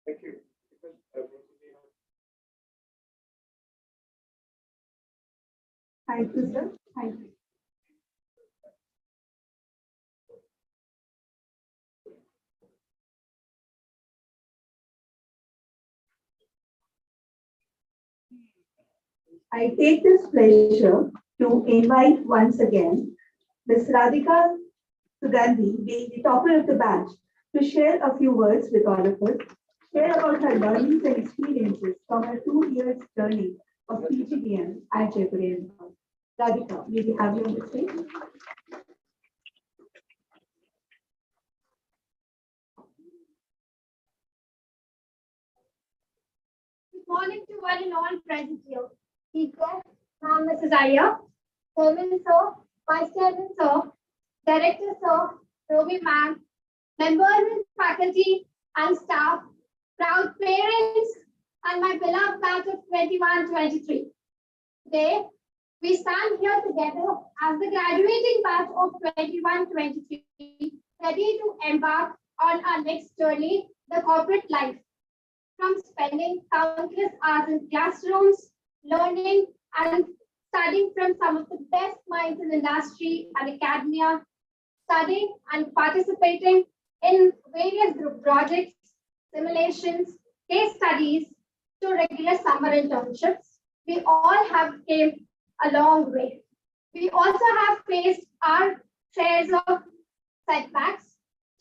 Thank you. Thank you, sir. Thank you. I take this pleasure to invite once again Ms. Radhika Sugandhi, being the topper of the batch, to share a few words with all of us, share about her learnings and experiences from her 2 years journey of PGDM at Jaipuria Institute. Radhika, may we have you on the stage? Good morning to one and all present here. Speaker, Ma'am Mrs. Iyer, Chairman Sir, Vice Chairman Sir, Director Sir, Robi Ma'am, members and faculty and staff, proud parents, and my beloved batch of 21-23. Today, we stand here together as the graduating batch of 21-23, ready to embark on our next journey, the corporate life. From spending countless hours in classrooms, learning and studying from some of the best minds in industry and academia, studying and participating in various group projects, simulations, case studies, to regular summer internships, we all have came a long way. We also have faced our shares of setbacks,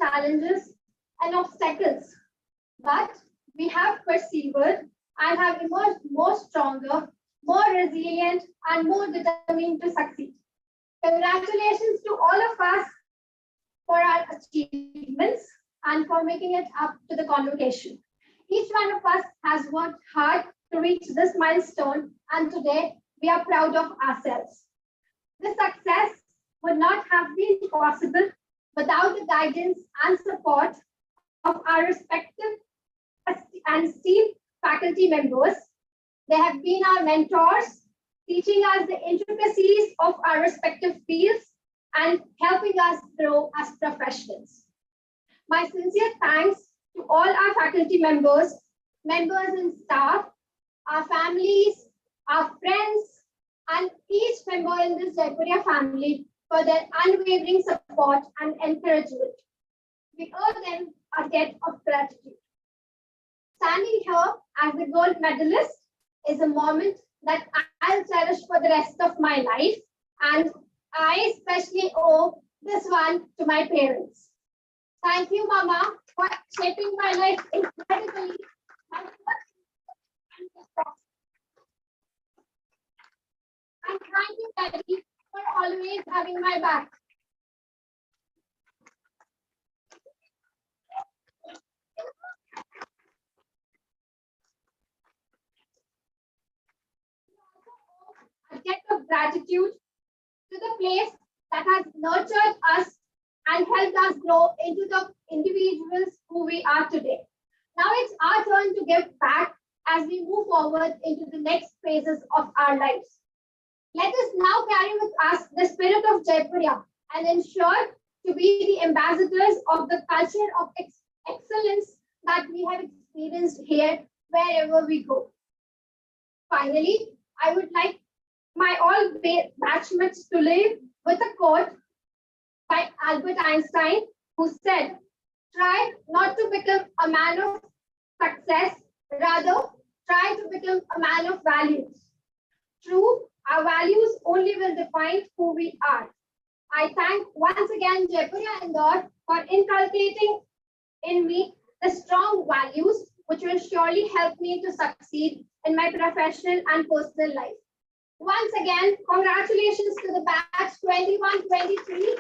challenges, and obstacles. But we have persevered and have emerged more stronger, more resilient, and more determined to succeed. Congratulations to all of us for our achievements and for making it up to the convocation. Each one of us has worked hard to reach this milestone, and today we are proud of ourselves. This success would not have been possible without the guidance and support of our respective and esteemed faculty members. They have been our mentors, teaching us the intricacies of our respective fields and helping us grow as professionals. My sincere thanks to all our faculty members, members and staff, our families, our friends, and each member in this Jaipuria family for their unwavering support and encouragement. We owe them a debt of gratitude. Standing here as the gold medalist is a moment that I'll cherish for the rest of my life, and I especially owe this one to my parents. Thank you, Mama, for shaping my life incredibly. And thank you, Daddy, for always having my back. A debt of gratitude to the place that has nurtured us and helped us grow into the individuals who we are today. Now it's our turn to give back as we move forward into the next phases of our lives. Let us now carry with us the spirit of Jaipuria and ensure to be the ambassadors of the culture of excellence that we have experienced here wherever we go. Finally, I would like my all batchmates to leave with a quote by Albert Einstein, who said, "Try not to become a man of success, rather try to become a man of values." True, our values only will define who we are. I thank once again Jaipuria Indore for inculcating in me the strong values which will surely help me to succeed in my professional and personal life. Once again, congratulations to the batch 21-23.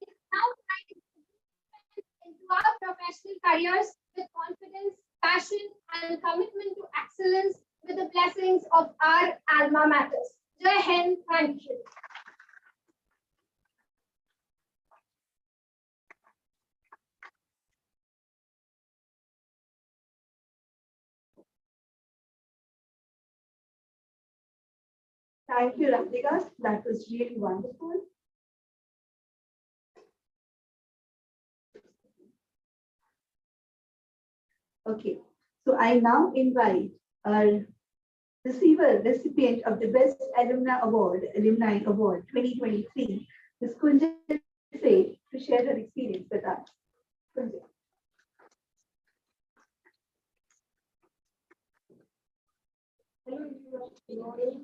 It's now time to into our professional careers with confidence, passion, and commitment to excellence with the blessings of our alma maters. Jai Hind, thank you. Thank you, Radhika. That was really wonderful. Okay, so I now invite our recipient of the Best Alumni Award 2023, Ms. Kunja Seth, to share her experience with us. Kunja. Hello,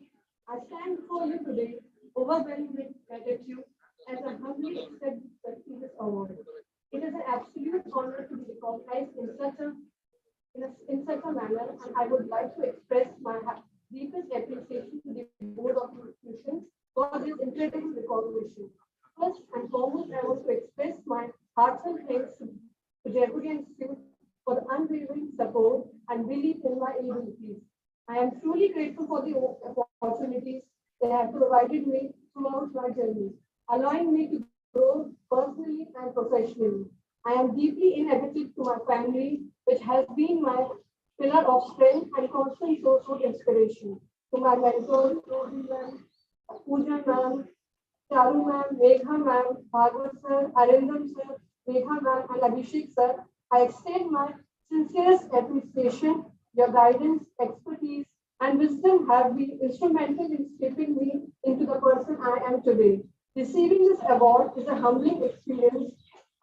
I stand before you today overwhelmed with gratitude as I humbly accept this prestigious award. It is an absolute honor to be recognized in such a manner, and I would like to express my deepest appreciation to the Board of Institutions for this incredible recognition. First and foremost, I want to express my heartfelt thanks to Jaipuria Institute for the unwavering support and belief in my abilities. I am truly grateful for the opportunities they have provided me throughout my journey, allowing me to grow personally and professionally. I am deeply indebted to my family, which has been my pillar of strength and constant source of inspiration. To my mentors, Robi ma'am, Pooja ma'am, Charu ma'am, Megha ma'am, Bhagwat sir, Arindam sir, Megha ma'am, and Abhishek sir, I extend my sincerest appreciation. Your guidance, expertise, and wisdom have been instrumental in shaping me into the person I am today. Receiving this award is a humbling experience,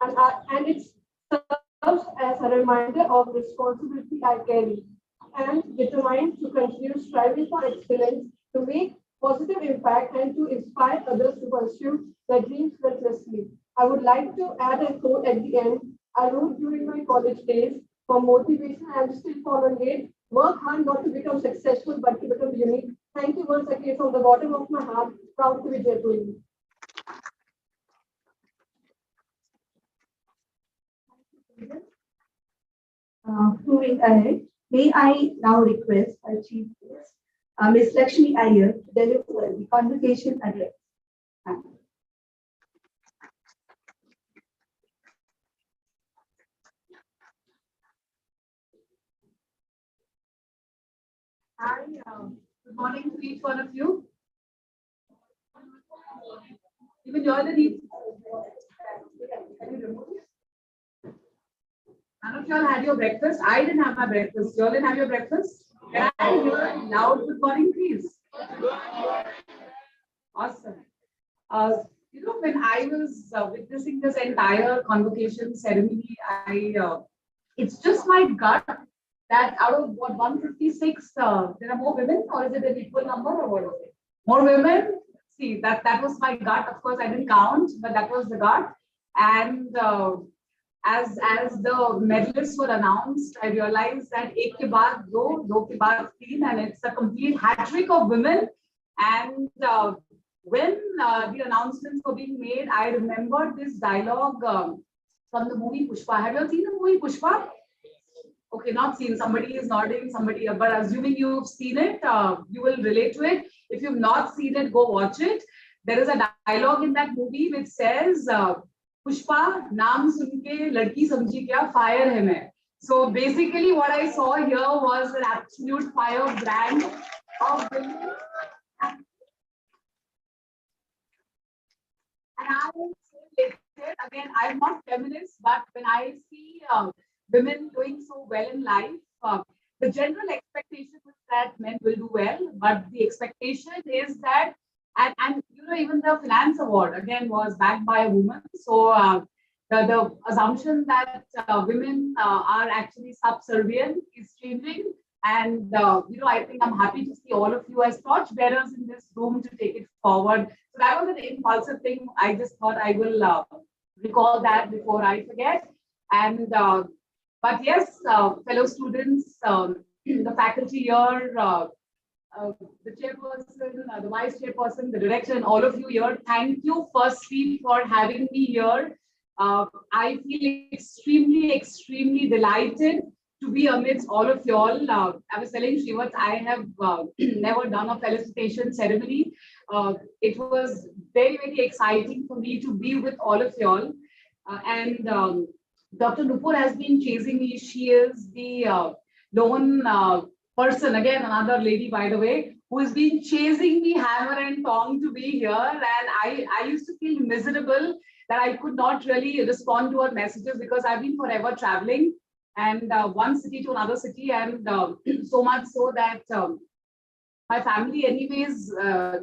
and it serves as a reminder of the responsibility I carry. I am determined to continue striving for excellence, to make positive impact, and to inspire others to pursue their dreams relentlessly. I would like to add a quote at the end I wrote during my college days. For motivation, I am still following it. Work hard not to become successful, but to become unique. Thank you once again from the bottom of my heart. Proud to be Jaipur. Moving ahead, may I now request our Chief Guest, Ms. Lakshmi Iyer, to deliver the Convocation address. Thank you. Hi, good morning to each one of you. Even you're the need. None of y'all had your breakfast. I didn't have my breakfast. Y'all didn't have your breakfast? Can I hear loud good morning, please? Awesome. when I was witnessing this entire convocation ceremony, it's just my gut that out of what 156, there are more women, or is it an equal number, or what is it? More women. See, that was my gut. Of course, I didn't count, but that was the gut. And as the medalists were announced, I realized that ek ke baad do, do ke baad teen, and it's a complete hat trick of women. And when the announcements were being made, I remembered this dialogue from the movie Pushpa. Have you all seen the movie Pushpa? Okay, not seen. Somebody is nodding, somebody, but assuming you've seen it, you will relate to it. If you've not seen it, go watch it. There is a dialogue in that movie which says, Pushpa, naam sunke, ladki samjhi kya, fire hai main. So basically what I saw here was an absolute firebrand of women. And I will say again, I'm not feminist, but when I see women doing so well in life, the general expectation is that men will do well, but the expectation is that, and even the finance award again was backed by a woman. So the assumption that women are actually subservient is changing. And I think I'm happy to see all of you as torch bearers in this room to take it forward. So that was an impulsive thing. I just thought I will recall that before I forget. And but yes, fellow students, the faculty here, the chairperson, the vice chairperson, the director, and all of you here, thank you firstly for having me here. I feel extremely, extremely delighted to be amidst all of you all. I was telling Shrivat, I have never done a felicitation ceremony. It was very, very exciting for me to be with all of you all. And Dr. Nupur has been chasing me. She is the lone person, again, another lady, by the way, who has been chasing me hammer and tong to be here. And I used to feel miserable that I could not really respond to her messages because I've been forever traveling and one city to another city, and so much so that my family anyways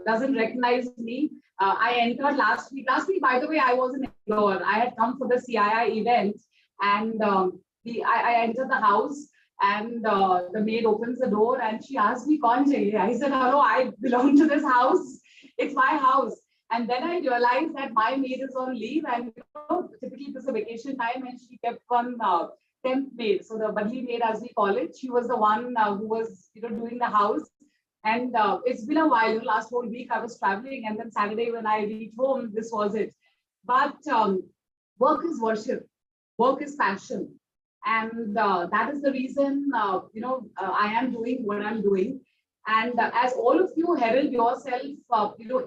doesn't recognize me. I entered last week, by the way, I was in Indore. I had come for the CII event, and I entered the house, and the maid opens the door and she asked me, "Kaun chahiye?" I said, "Hello, I belong to this house. It's my house." And then I realized that my maid is on leave, and typically it was a vacation time, and she kept one temp maid. So the badli maid, as we call it, she was the one who was doing the house. And it's been a while. Last whole week I was traveling, and then Saturday when I reached home, this was it. But work is worship, work is passion, and that is the reason I am doing what I'm doing. And as all of you herald yourself,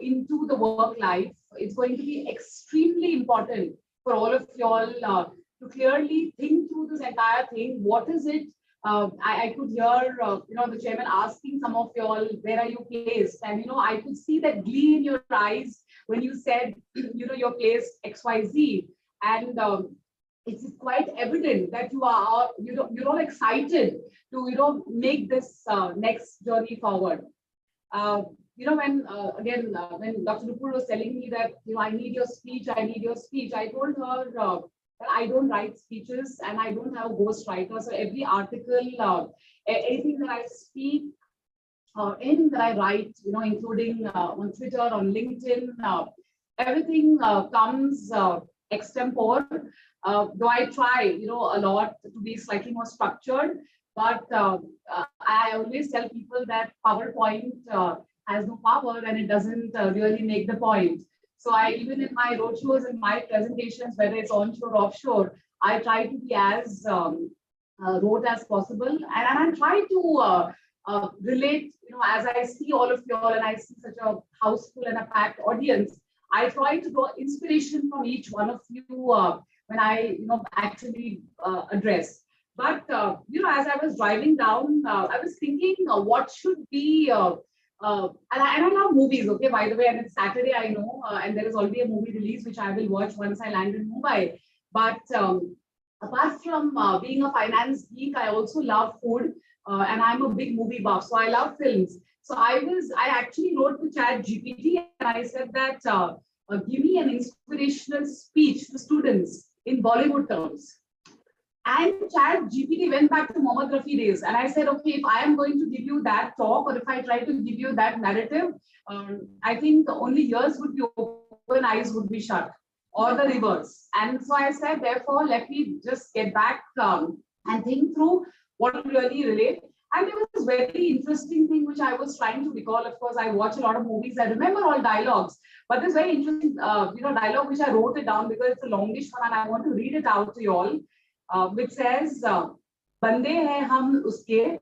into the work life, it's going to be extremely important for all of you all to clearly think through this entire thing. What is it? I could hear, the chairman asking some of you all, where are you placed? And, I could see that glee in your eyes when you said, you're placed XYZ. And it's quite evident that you're all excited to, make this next journey forward. When Dr. Nupur was telling me that, I need your speech, I told her, I don't write speeches and I don't have a ghostwriter. So every article, anything that I speak, anything that I write, including on Twitter, on LinkedIn, everything comes extempore. Though I try, a lot to be slightly more structured, but I always tell people that PowerPoint has no power and it doesn't really make the point. So even in my roadshows and my presentations, whether it's onshore or offshore, I try to be as rote as possible. And I try to relate, as I see all of you all and I see such a house full and a packed audience, I try to draw inspiration from each one of you when I, actually address. But, as I was driving down, I was thinking what should be and I love movies, okay, by the way, and it's Saturday, I know, and there is already a movie release, which I will watch once I land in Mumbai. But apart from being a finance geek, I also love food, and I'm a big movie buff, so I love films. So I actually wrote to Chat GPT, and I said that, give me an inspirational speech to students in Bollywood terms. And ChatGPT went back to Mohammad Rafi days. And I said, okay, if I am going to give you that talk, or if I try to give you that narrative, I think only ears would be open, eyes would be shut, or the reverse. And so I said, therefore, let me just get back and think through what will really relate. And there was this very interesting thing which I was trying to recall. Of course, I watch a lot of movies. I remember all dialogues, but this very interesting, dialogue which I wrote it down because it's a longish one, and I want to read it out to you all, which says, "Bande hai hum uske,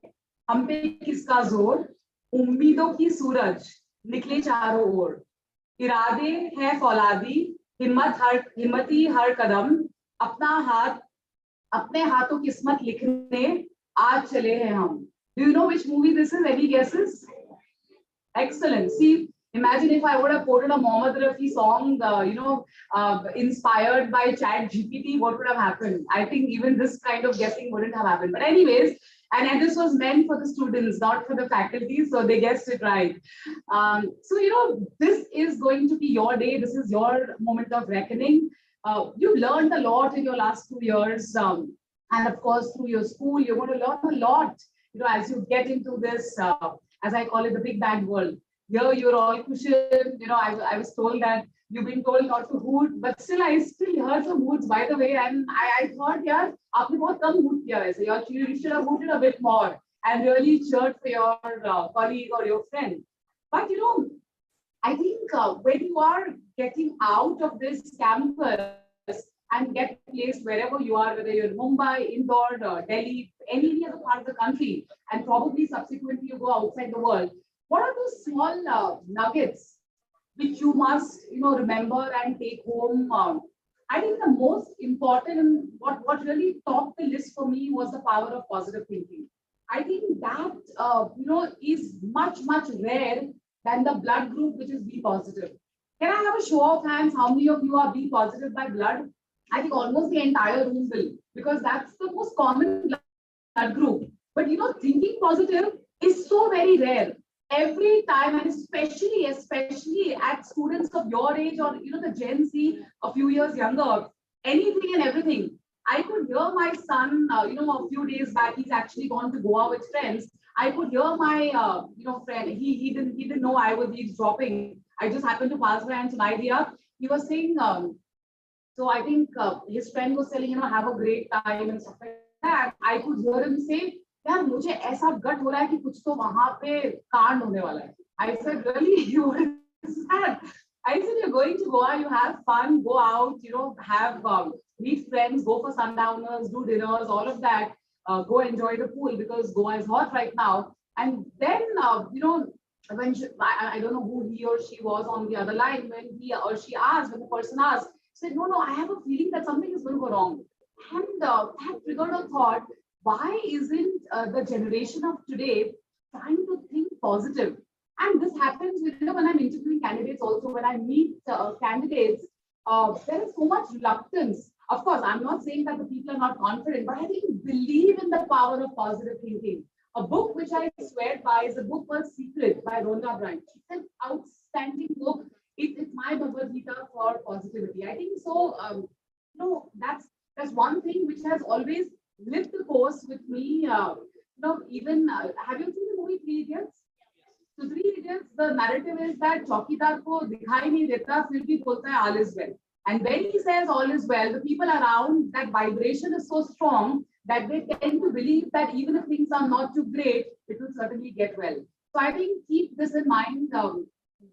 hum pe kiska zor, उम्मीदों की सूरज निकले चारों ओर, इरादे है फौलादी, हिम्मती हर कदम, अपने हाथों किस्मत लिखने आज चले हैं हम." Do you know which movie this is? Any guesses? Excellent. See, imagine if I would have quoted a Mohammad Rafi song, inspired by ChatGPT, what would have happened? I think even this kind of guessing wouldn't have happened. But anyways, and this was meant for the students, not for the faculty, so they guessed it right. This is going to be your day. This is your moment of reckoning. You've learned a lot in your last 2 years. And of course, through your school, you're going to learn a lot, as you get into this, as I call it, the big bad world. Here, you're all cushioned. I was told that you've been told not to hoot, but still, I still heard some hoots, by the way. And I thought, yeah, aapne bahut kam hoot kiya waise. You should have hooted a bit more and really cheered for your colleague or your friend. But, I think when you are getting out of this campus and get placed wherever you are, whether you're in Mumbai, Indore, Delhi, any other part of the country, and probably subsequently you go outside the world, what are those small nuggets which you must, remember and take home? I think the most important and what really topped the list for me was the power of positive thinking. I think that, is much, much rare than the blood group, which is B positive. Can I have a show of hands? How many of you are B positive by blood? I think almost the entire room will, because that's the most common blood group. But thinking positive is so very rare. Every time, and especially at students of your age, or the Gen Z a few years younger, anything and everything. I could hear my son, a few days back, he's actually gone to Goa with friends. I could hear my, friend. He didn't know I was eavesdropping. I just happened to pass by, and tonight, he was saying. So I think his friend was telling, have a great time and stuff like that. I could hear him say, यार मुझे ऐसा गट हो रहा है कि कुछ तो वहां पे कांड होने वाला है. I said, really? What is that? I said, you're going to Goa, you have fun, go out, have meet friends, go for sundowners, do dinners, all of that. Go enjoy the pool because Goa is hot right now. And then, when I don't know who he or she was on the other line, when he or she asked, when the person asked, said, no, I have a feeling that something is going to go wrong. And that triggered a thought, why isn't the generation of today trying to think positive? And this happens when I'm interviewing candidates also, when I meet candidates, there is so much reluctance. Of course, I'm not saying that the people are not confident, but I think believe in the power of positive thinking. A book which I swear by is a book called Secret by Rhonda Byrne. It's an outstanding book. It's my Bhagavad Gita for positivity. I think so. That's one thing which has always lived the course with me. Even have you seen the movie 3 Idiots? So 3 Idiots, the narrative is that चौकीदार को दिखाई नहीं देता, फिर भी बोलता है all is well. And when he says all is well, the people around, that vibration is so strong that they tend to believe that even if things are not too great, it will certainly get well. So I think keep this in mind.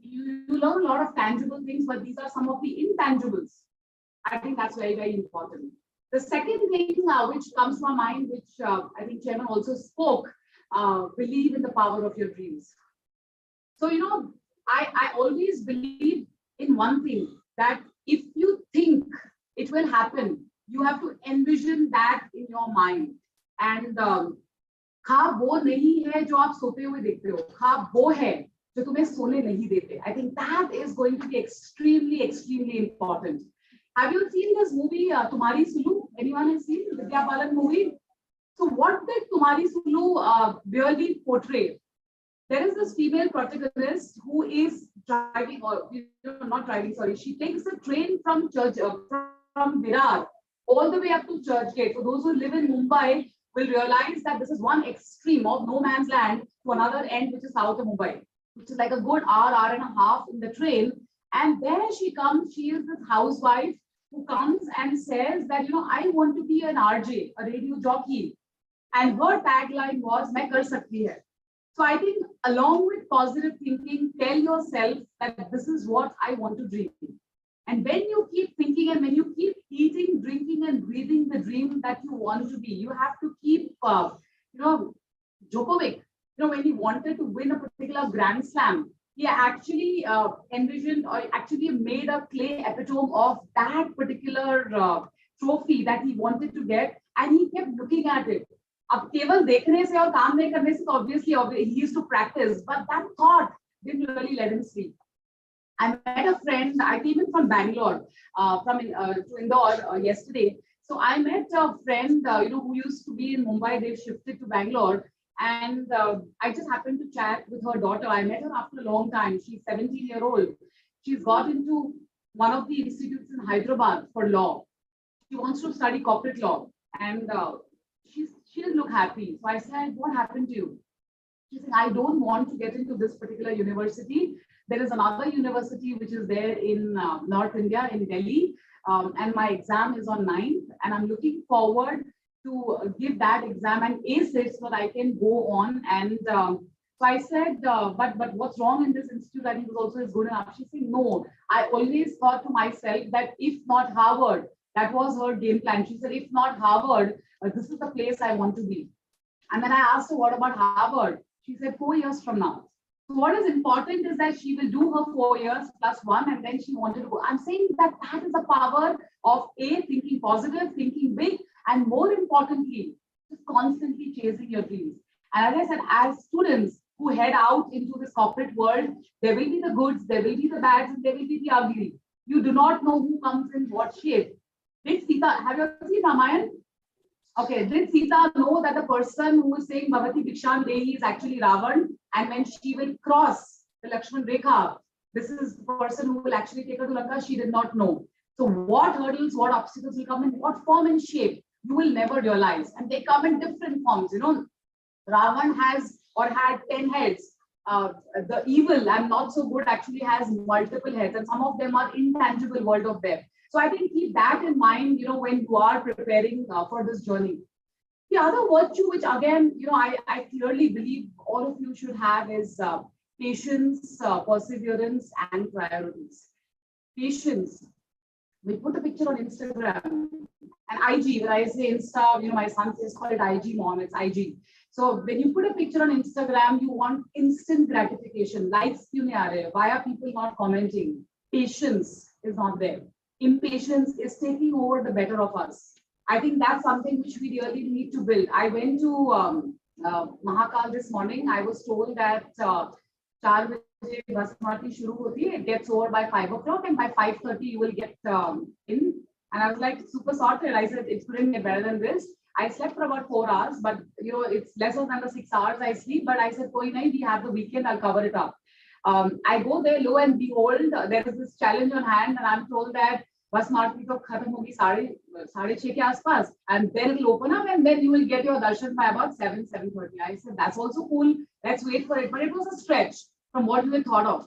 You learn a lot of tangible things, but these are some of the intangibles. I think that's very, very important. The second thing which comes to my mind, which I think Chairman also spoke, believe in the power of your dreams. So, I always believe in one thing, that if you think it will happen, you have to envision that in your mind. And ख्वाब वो नहीं है जो आप सोते हुए देखते हो, ख्वाब वो है जो तुम्हें सोने नहीं देते. I think that is going to be extremely, extremely important. Have you seen this movie, Tumhari Sulu? Anyone has seen the Vidya Balan movie? So what did Tumhari Sulu really portray? There is this female protagonist who is driving, or not driving, sorry. She takes a train from from Virar all the way up to Churchgate. For those who live in Mumbai, will realize that this is one extreme of no man's land to another end, which is south of Mumbai, which is like a good hour and a half in the train. And there she comes. She is this housewife who comes and says that, I want to be an RJ, a radio jockey. And her tagline was, "Main kar sakti hai." So I think along with positive thinking, tell yourself that this is what I want to dream. And when you keep thinking and when you keep eating, drinking and breathing the dream that you want to be, you have to keep, Djokovic, when he wanted to win a particular Grand Slam, he actually envisioned or actually made a clay epitome of that particular trophy that he wanted to get. And he kept looking at it. अब केवल देखने से और काम नहीं करने से तो obviously he used to practice, but that thought didn't really let him sleep. I met a friend. I came in from Bangalore, to Indore yesterday. So I met a friend, who used to be in Mumbai. They shifted to Bangalore, and I just happened to chat with her daughter. I met her after a long time. She's 17-year-old. She's got into one of the institutes in Hyderabad for law. She wants to study corporate law, and she didn't look happy. So I said, "What happened to you?" She said, "I don't want to get into this particular university. There is another university which is there in North India, in Delhi, and my exam is on 9th, and I'm looking forward to give that exam and ace it so that I can go on." And so I said, but what's wrong in this institute that he was also is good enough? She said, "No, I always thought to myself that if not Harvard," that was her game plan. She said, "If not Harvard, this is the place I want to be." And then I asked her, "What about Harvard?" She said, 4 years from now. So what is important is that she will do her 4 years plus 1, and then she wanted to go. I'm saying that that is the power of thinking positive, thinking big, and more importantly, just constantly chasing your dreams. And as I said, as students who head out into this corporate world, there will be the goods, there will be the bads, and there will be the ugly. You do not know who comes in what shape. Did Sita, have you seen Ramayan? Okay, did Sita know that the person who is saying Bhavati Bhiksham Dehi is actually Ravan? And when she will cross the Lakshman Rekha, this is the person who will actually take her to Lanka. She did not know. So what hurdles, what obstacles will come in what form and shape, you will never realize. And they come in different forms. Ravan has or had 10 heads. The evil and not so good actually has multiple heads, and some of them are intangible world of them. So I think keep that in mind, when you are preparing for this journey. The other virtue, which again, I clearly believe all of you should have is patience, perseverance, and priorities. Patience. We put a picture on Instagram and IG. When I say Insta, my son says call it IG, mom, it's IG. So when you put a picture on Instagram, you want instant gratification. Likes kyun nahi aa rahe? Why are people not commenting? Patience is not there. Impatience is taking over the better of us. I think that's something which we really need to build. I went to Mahakal this morning. I was told that 4 baje Basmati shuru hoti hai. It gets over by 5 o'clock, and by 5:30 you will get in. And I was like, super sorted. I said, it couldn't get better than this. I slept for about 4 hours, but it's lesser than the 6 hours I sleep. But I said, koi nahi, we have the weekend, I'll cover it up. I go there, lo and behold, there is this challenge on hand, and I'm told that Basmati to khatam hogi 6:30 ke aspas, and then it'll open up, and then you will get your darshan by about 7:30. I said, that's also cool. Let's wait for it. But it was a stretch from what you had thought of.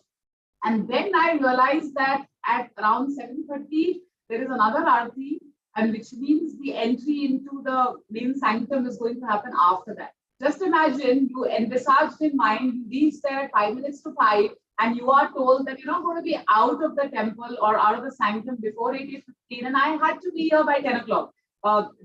And then I realized that at around 7:30, there is another aarti, and which means the entry into the main sanctum is going to happen after that. Just imagine you envisaged in mind, you reach there at 5 minutes to 5, and you are told that you're not going to be out of the temple or out of the sanctum before 8:15, and I had to be here by 10 o'clock.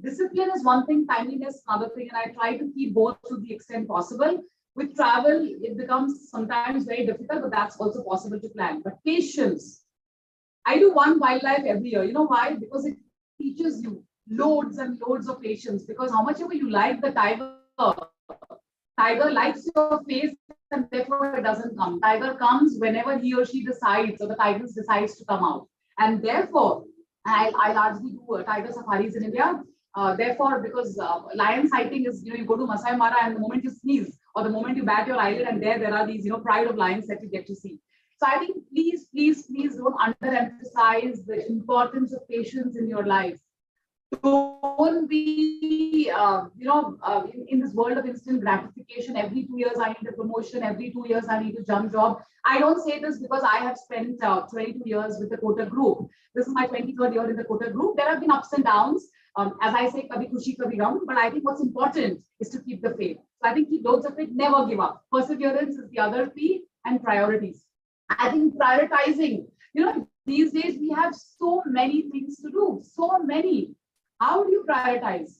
Discipline is one thing, timeliness is another thing, and I try to keep both to the extent possible. With travel, it becomes sometimes very difficult, but that's also possible to plan. But patience. I do one wildlife every year. You know why? Because it teaches you loads and loads of patience. Because how much ever you like the tiger likes your face, and therefore it doesn't come. Tiger comes whenever he or she decides, or the tiger decides to come out. And therefore, I largely do tiger safaris in India. Therefore, because lion sighting is, you go to Masai Mara, and the moment you sneeze or the moment you bat your eyelid and there are these, pride of lions that you get to see. So I think please, please, please don't underemphasize the importance of patience in your life. Don't be, in this world of instant gratification, every 2 years I need a promotion, every 2 years I need to jump job. I don't say this because I have spent 22 years with the Kotak Group. This is my 23rd year in the Kotak Group. There have been ups and downs. As I say, kabhi khushi, kabhi gham. But I think what's important is to keep the faith. So I think keep loads of it, never give up. Perseverance is the other P, and priorities. I think prioritizing, these days we have so many things to do, so many. How do you prioritize?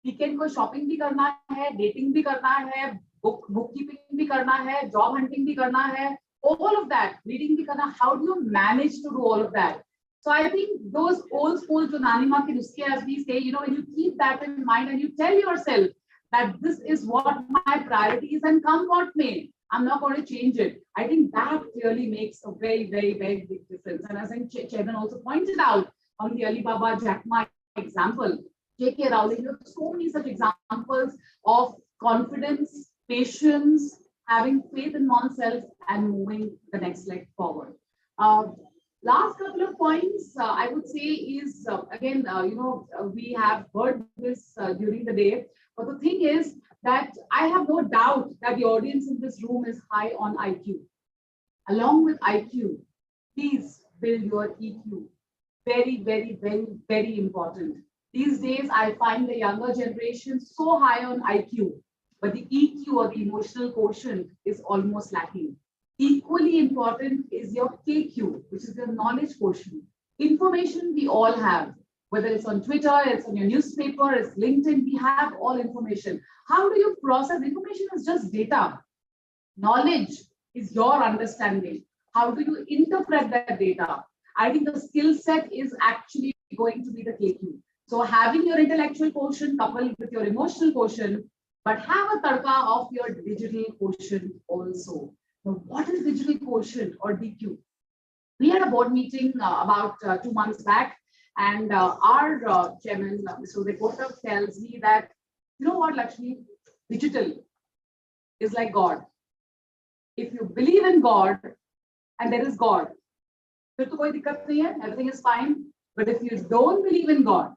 Weekend को shopping भी करना है, dating भी करना है, bookkeeping भी करना है, job hunting भी करना है, all of that, reading भी करना. How do you manage to do all of that? So I think those old school जो नानी माँ के नुस्खे, as we say, when you keep that in mind and you tell yourself that this is what my priority is and come what may, I'm not going to change it. I think that clearly makes a very, very, very big difference. And as I think Chairman also pointed out on the Alibaba Jack Ma example, J.K. Rowling, there are so many such examples of confidence, patience, having faith in oneself and moving the next leg forward. Last couple of points I would say is, again, we have heard this during the day, but the thing is that I have no doubt that the audience in this room is high on IQ. Along with IQ, please build your EQ. Very, very, very, very important. These days, I find the younger generation so high on IQ, but the EQ or the emotional quotient is almost lacking. Equally important is your KQ, which is your knowledge quotient. Information we all have, whether it's on Twitter, it's on your newspaper, it's LinkedIn, we have all information. How do you process? Information is just data. Knowledge is your understanding. How do you interpret that data? I think the skill set is actually going to be the KQ. So having your intellectual quotient coupled with your emotional quotient, but have a tadka of your digital quotient also. Now, what is digital quotient or DQ? We had a board meeting about 2 months back, and our chairman, Mr. Kotak, tells me that, you know what, Lakshmi, digital is like God. If you believe in God and there is God, everything is fine. But if you don't believe in God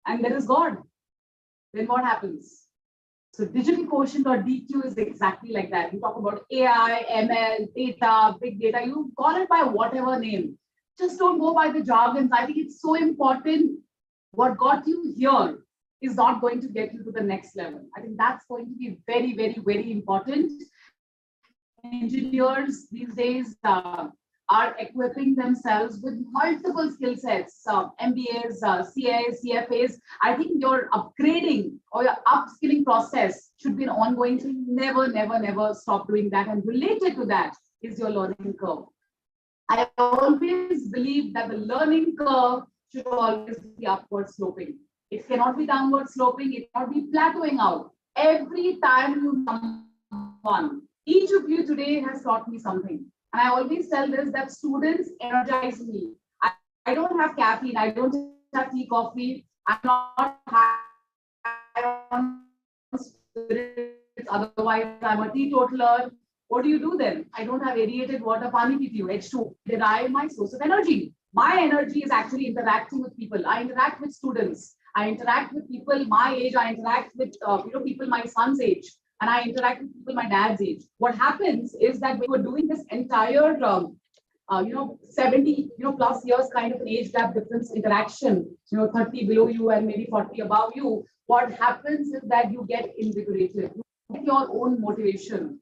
and there is God, then what happens? So digital quotient or DQ is exactly like that. You talk about AI, ML, data, big data, you call it by whatever name. Just don't go by the jargons. I think it's so important. What got you here is not going to get you to the next level. I think that's going to be very, very, very important. Engineers these days are equipping themselves with multiple skill sets, MBAs, CAs, CFAs. I think your upgrading or your upskilling process should be an ongoing thing. Never, never, never stop doing that. And related to that is your learning curve. I always believe that the learning curve should always be upward sloping. It cannot be downward sloping. It cannot be plateauing out. Every time you one, each of you today has taught me something. And I always tell this, that students energize me. I don't have caffeine. I don't have tea, coffee. I'm not high on spirits. Otherwise, I'm a teetotaler. What do you do then? I don't have aerated water, pani piti, H2. Derive my source of energy. My energy is actually interacting with people. I interact with students. I interact with people my age. I interact with people my son's age. And I interact with people my dad's age. What happens is that we were doing this entire 70 plus years kind of an age gap difference interaction, 30 below you and maybe 40 above you. What happens is that you get invigorated. You get your own motivation.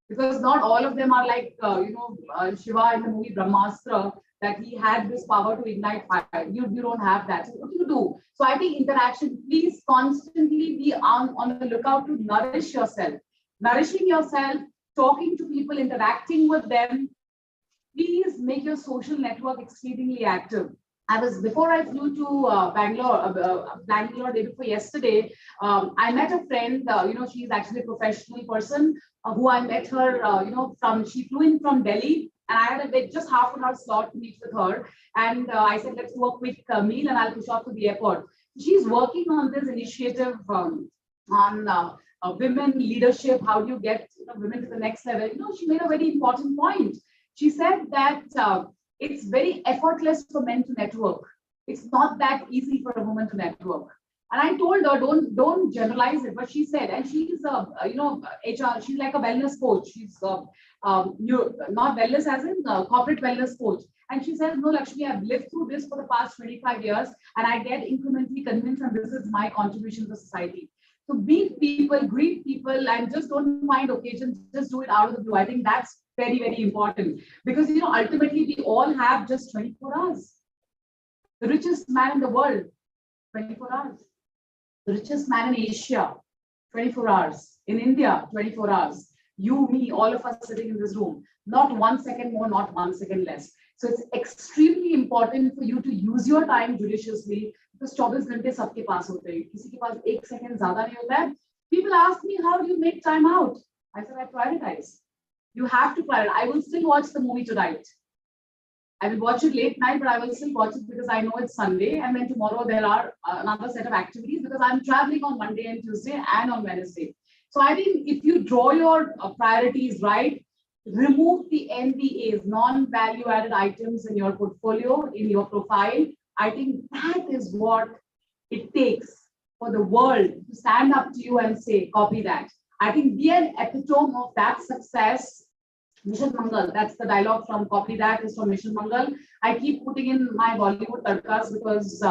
Because not all of them are like, Shiva in the movie Brahmastra, that he had this power to ignite fire. You don't have that. So what do you do? So I think interaction, please constantly be on the lookout to nourish yourself. Nourishing yourself, talking to people, interacting with them. Please make your social network exceedingly active. Before I flew to Bangalore day before yesterday, I met a friend, she's actually a professional person who I met her, she flew in from Delhi. And I had just half an hour slot to meet with her. And I said, let's do a quick meal and I'll push off to the airport. She's working on this initiative on women leadership, how do you get women to the next level? She made a very important point. She said that it's very effortless for men to network. It's not that easy for a woman to network. And I told her, don't generalize it. But she said, and she's HR. She's like a wellness coach. She's not wellness as in corporate wellness coach. And she says, no, Lakshmi, I've lived through this for the past 25 years, and I get incrementally convinced, and this is my contribution to society. So meet people, greet people, and just don't find occasions, just do it out of the blue. I think that's very, very important, because ultimately we all have just 24 hours. The richest man in the world, 24 hours. The richest man in Asia, 24 hours. In India, 24 hours. You, me, all of us sitting in this room, not 1 second more, not 1 second less. So it's extremely important for you to use your time judiciously, because 24 घंटे सबके पास होते हैं, किसी के पास 1 second ज़्यादा नहीं होता है. People ask me, how do you make time out? I said, I prioritize. You have to prioritize. I will still watch the movie tonight. I will watch it late night, but I will still watch it because I know it's Sunday. And then tomorrow there are another set of activities, because I'm traveling on Monday and Tuesday and on Wednesday. So I think if you draw your priorities right, remove the NVAs, non-value added items in your portfolio, in your profile. I think that is what it takes for the world to stand up to you and say, copy that. I think be an epitome of that success. Mission Mangal, that's the dialogue from Copy That is from Mission Mangal. I keep putting in my Bollywood tadkas because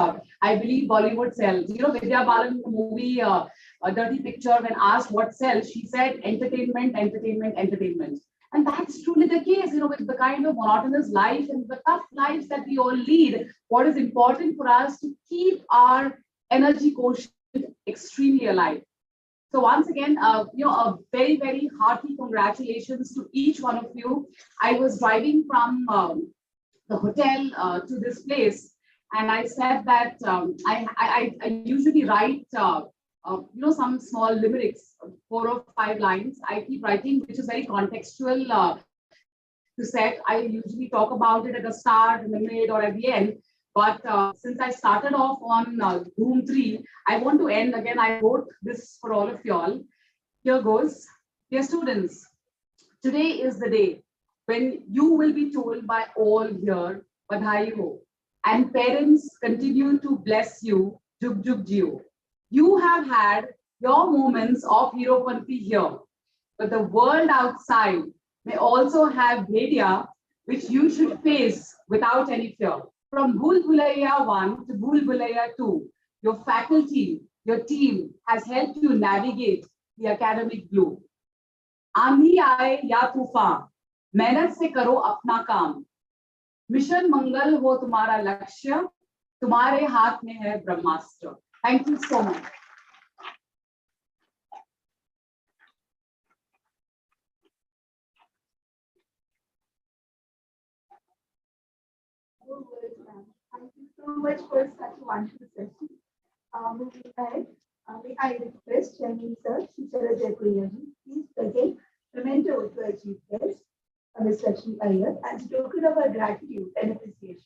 I believe Bollywood sells. Vidya Balan in the movie A Dirty Picture, when asked what sells, she said entertainment, entertainment, entertainment. And that's truly the case, with the kind of monotonous life and the tough lives that we all lead. What is important for us to keep our energy quotient extremely alive. So once again, a very, very hearty congratulations to each one of you. I was driving from the hotel to this place, and I said that I usually write, some small limericks, 4 or 5 lines. I keep writing, which is very contextual to set. I usually talk about it at the start, in the mid, or at the end. But since I started off on Room 3, I want to end again. I wrote this for all of y'all. Here goes. Dear students, today is the day when you will be told by all here, Badhai ho. And parents continue to bless you, Jug Jug Jio. You have had your moments of Heropanti here, but the world outside may also have Bhedia, which you should face without any fear. From Bhul Bhulaiya 1 to Bhul Bhulaiya 2, your faculty, your team has helped you navigate the academic blue. Aandhi aaye ya tufan, mehnat se karo apna kaam. Mission Mangal ho tumhara lakshya, tumhare haath mein hai Brahmastra. Thank you so much. Thank you so much for such a wonderful session. Moving ahead, may I request Chairman Sir, Jaipuria, please present memento to our chief guest, Ms. Lakshmi Iyer, as a token of our gratitude and appreciation.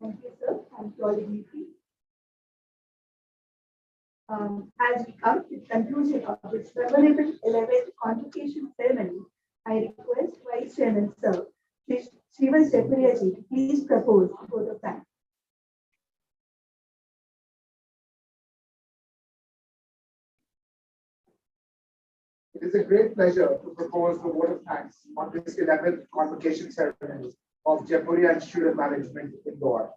Thank you, sir. Thank you all dignitaries. As we come to the conclusion of this memorable 11th Convocation ceremony, I request Vice Chairman Sir, Jaipuria to please propose the vote of thanks. It is a great pleasure to propose the vote of thanks on this 11th Convocation ceremony of Jaipuria Institute of Management, Indore.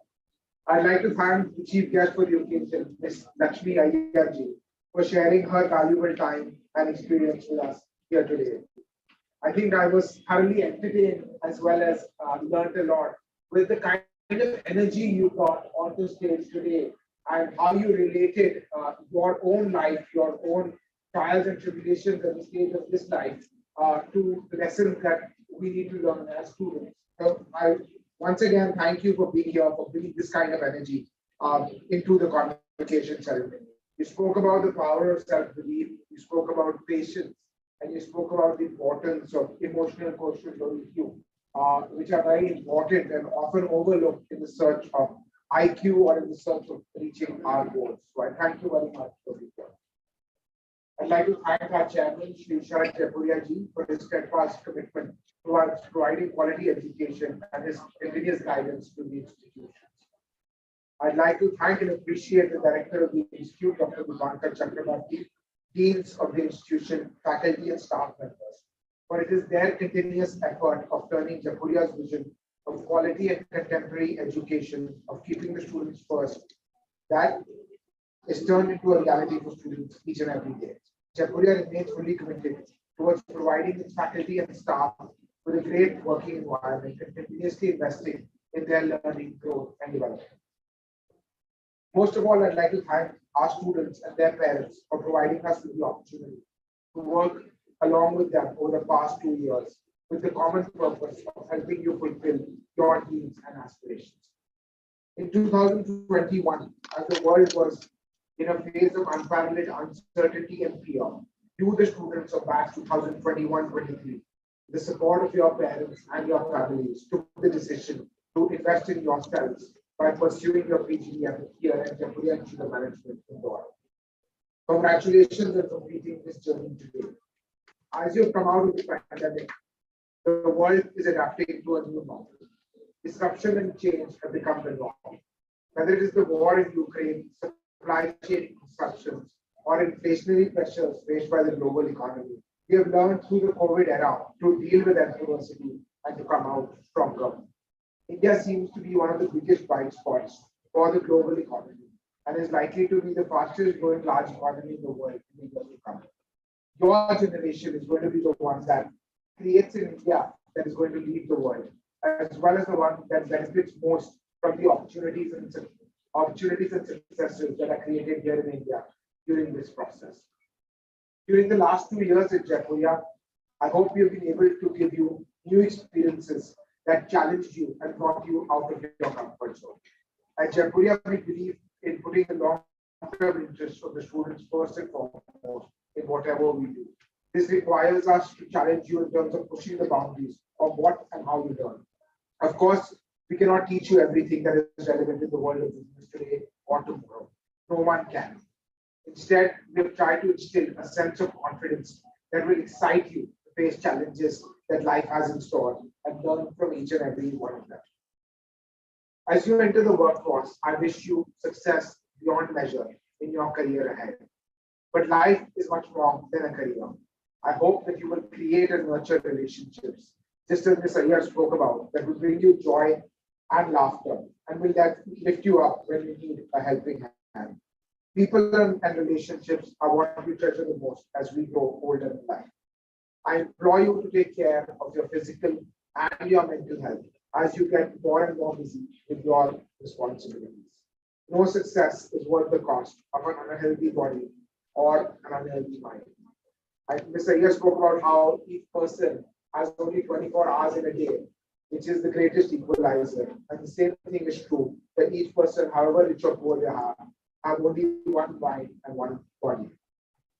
I'd like to thank the chief guest for the occasion, Ms. Lakshmi Iyer, for sharing her valuable time and experience with us here today. I think I was thoroughly entertained as well as learned a lot with the kind of energy you brought onto stage today and how you related your own life, your own trials and tribulations at the stage of this life to the lessons that we need to learn as students. So I once again thank you for being here, for bringing this kind of energy into the convocation ceremony. You spoke about the power of self-belief. You spoke about patience. and you spoke about the importance of emotional quotient or EQ, which are very important and often overlooked in the search of IQ or in the search of reaching our goals. So I thank you very much for this. I'd like to thank our chairman, Shri Jaipuria ji, for his steadfast commitment towards providing quality education and his continuous guidance to the institutions. I'd like to thank and appreciate the director of the institute, Dr. Dipankar Chakrabarti, deans of the institution, faculty and staff members, for it is their continuous effort of turning Jaipuria's vision of quality and contemporary education, of keeping the students first, that is turned into a reality for students each and every day. Jaipuria remains fully committed towards providing its faculty and staff with a great working environment and continuously investing in their learning, growth, and development. Most of all, I'd like to thank our students and their parents for providing us with the opportunity to work along with them over the past 2 years with the common purpose of helping you fulfill your dreams and aspirations. In 2021, as the world was in a phase of unparalleled uncertainty and fear, you, the students of batch 2021-23, the support of your parents and your families, took the decision to invest in yourselves by pursuing your PGDM here at Jaipuria Institute of Management in Indore. Congratulations on completing this journey today. As you've come out of the pandemic, the world is adapting to a new normal. Disruption and change have become the norm. Whether it is the war in Ukraine, supply chain disruptions, or inflationary pressures faced by the global economy, we have learned through the COVID era to deal with adversity and to come out stronger. India seems to be one of the biggest bright spots for the global economy and is likely to be the fastest growing large economy in the world in the years to come. Your generation is going to be the one that creates an India that is going to lead the world, as well as the one that benefits most from the opportunities and successes that are created here in India during this process. During the last 2 years at Jaipuria, I hope we have been able to give you new experiences that challenged you and brought you out of your comfort zone. At Jaipuria, we believe in putting the long-term interests of the students first and foremost in whatever we do. This requires us to challenge you in terms of pushing the boundaries of what and how you learn. Of course, we cannot teach you everything that is relevant in the world of business today or tomorrow. No one can. Instead, we have tried to instill a sense of confidence that will excite you to face challenges that life has in store and learn from each and every one of them. As you enter the workforce, I wish you success beyond measure in your career ahead. But life is much more than a career. I hope that you will create and nurture relationships, just as Ms. Iyer spoke about, that will bring you joy and laughter and will lift you up when you need a helping hand. People and relationships are what we treasure the most as we grow older in life. I implore you to take care of your physical and your mental health as you get more and more busy with your responsibilities. No success is worth the cost of an unhealthy body or an unhealthy mind. Mr. Iyer spoke about how each person has only 24 hours in a day, which is the greatest equalizer. And the same thing is true that each person, however rich or poor they have only one mind and one body.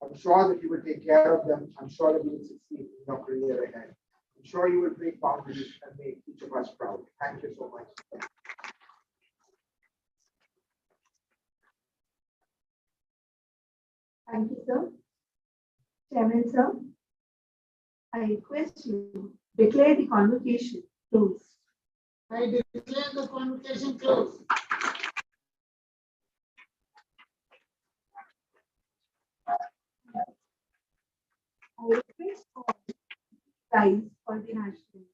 I'm sure that you will take care of them. I'm sure that you will succeed in your career ahead. I'm sure you will break boundaries and make each of us proud. Thank you so much. Thank you, sir. Chairman, sir, I request you declare the convocation closed. I declare the convocation closed. I request all rise for the national.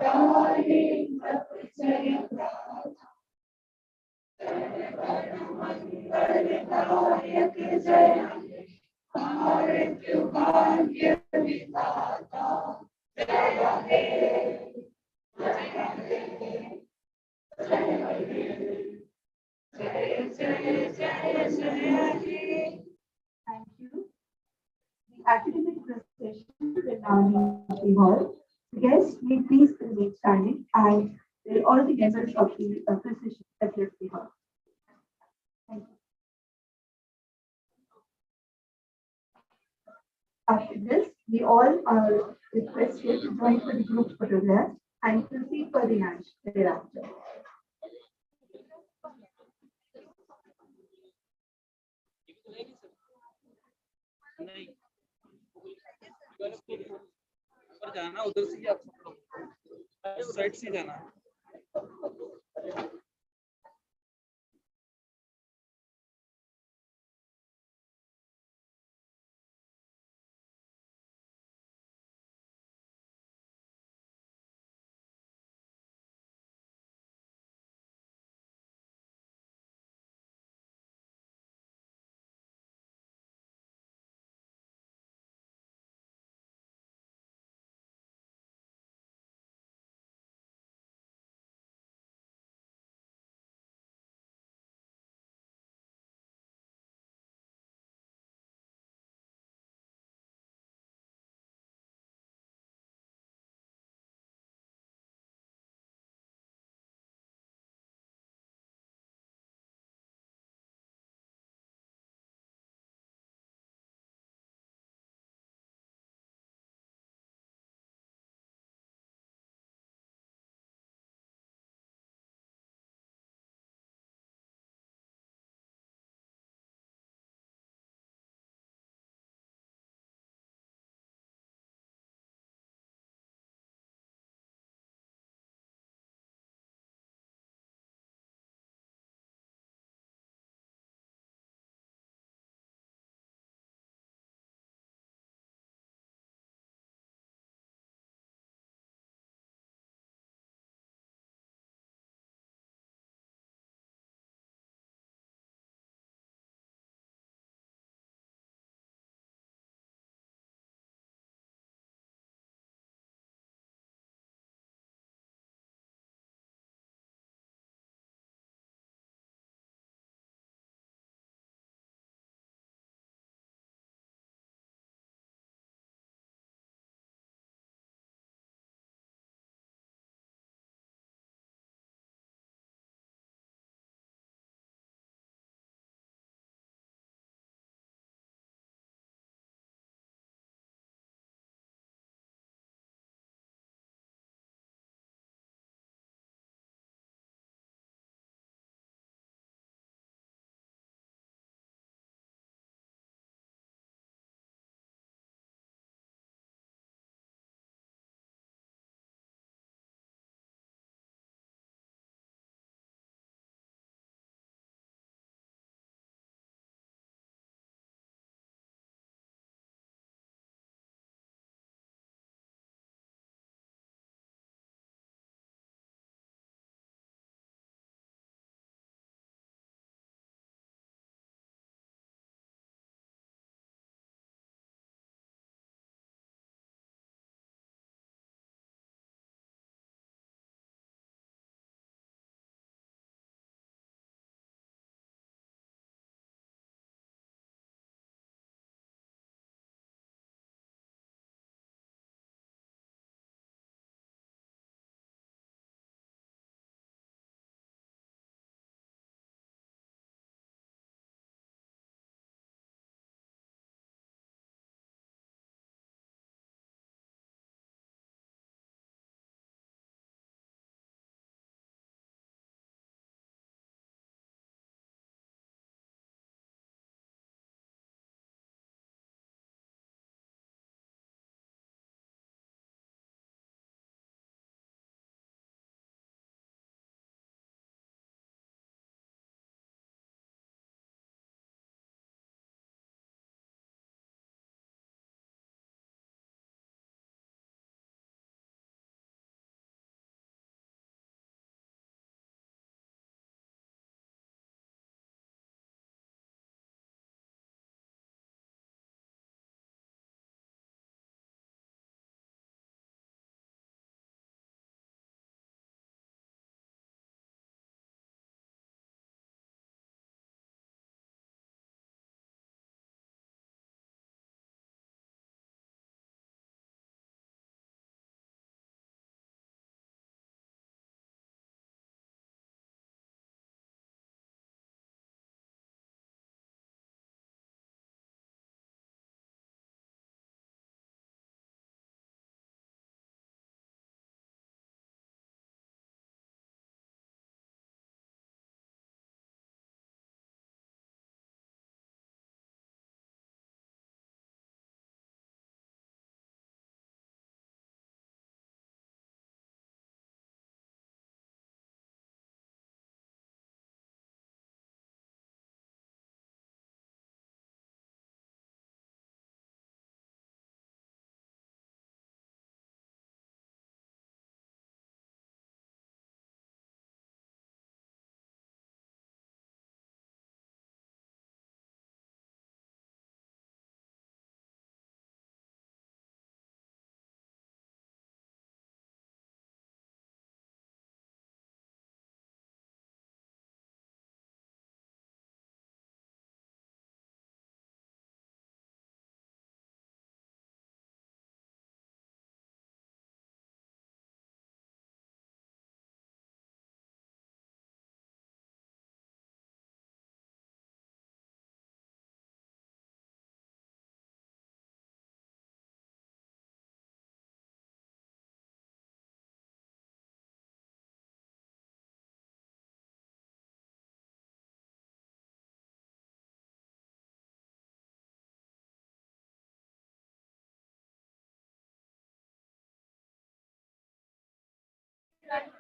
Thank you. The academic procession will now leave the hall. Guests may please remain standing and all the members of the procession have left the hall. Thank you. After this, we all are requested to join for the group photograph and proceed for the lunch thereafter. ऊपर जाना उधर से ही आप side से जाना Thank you.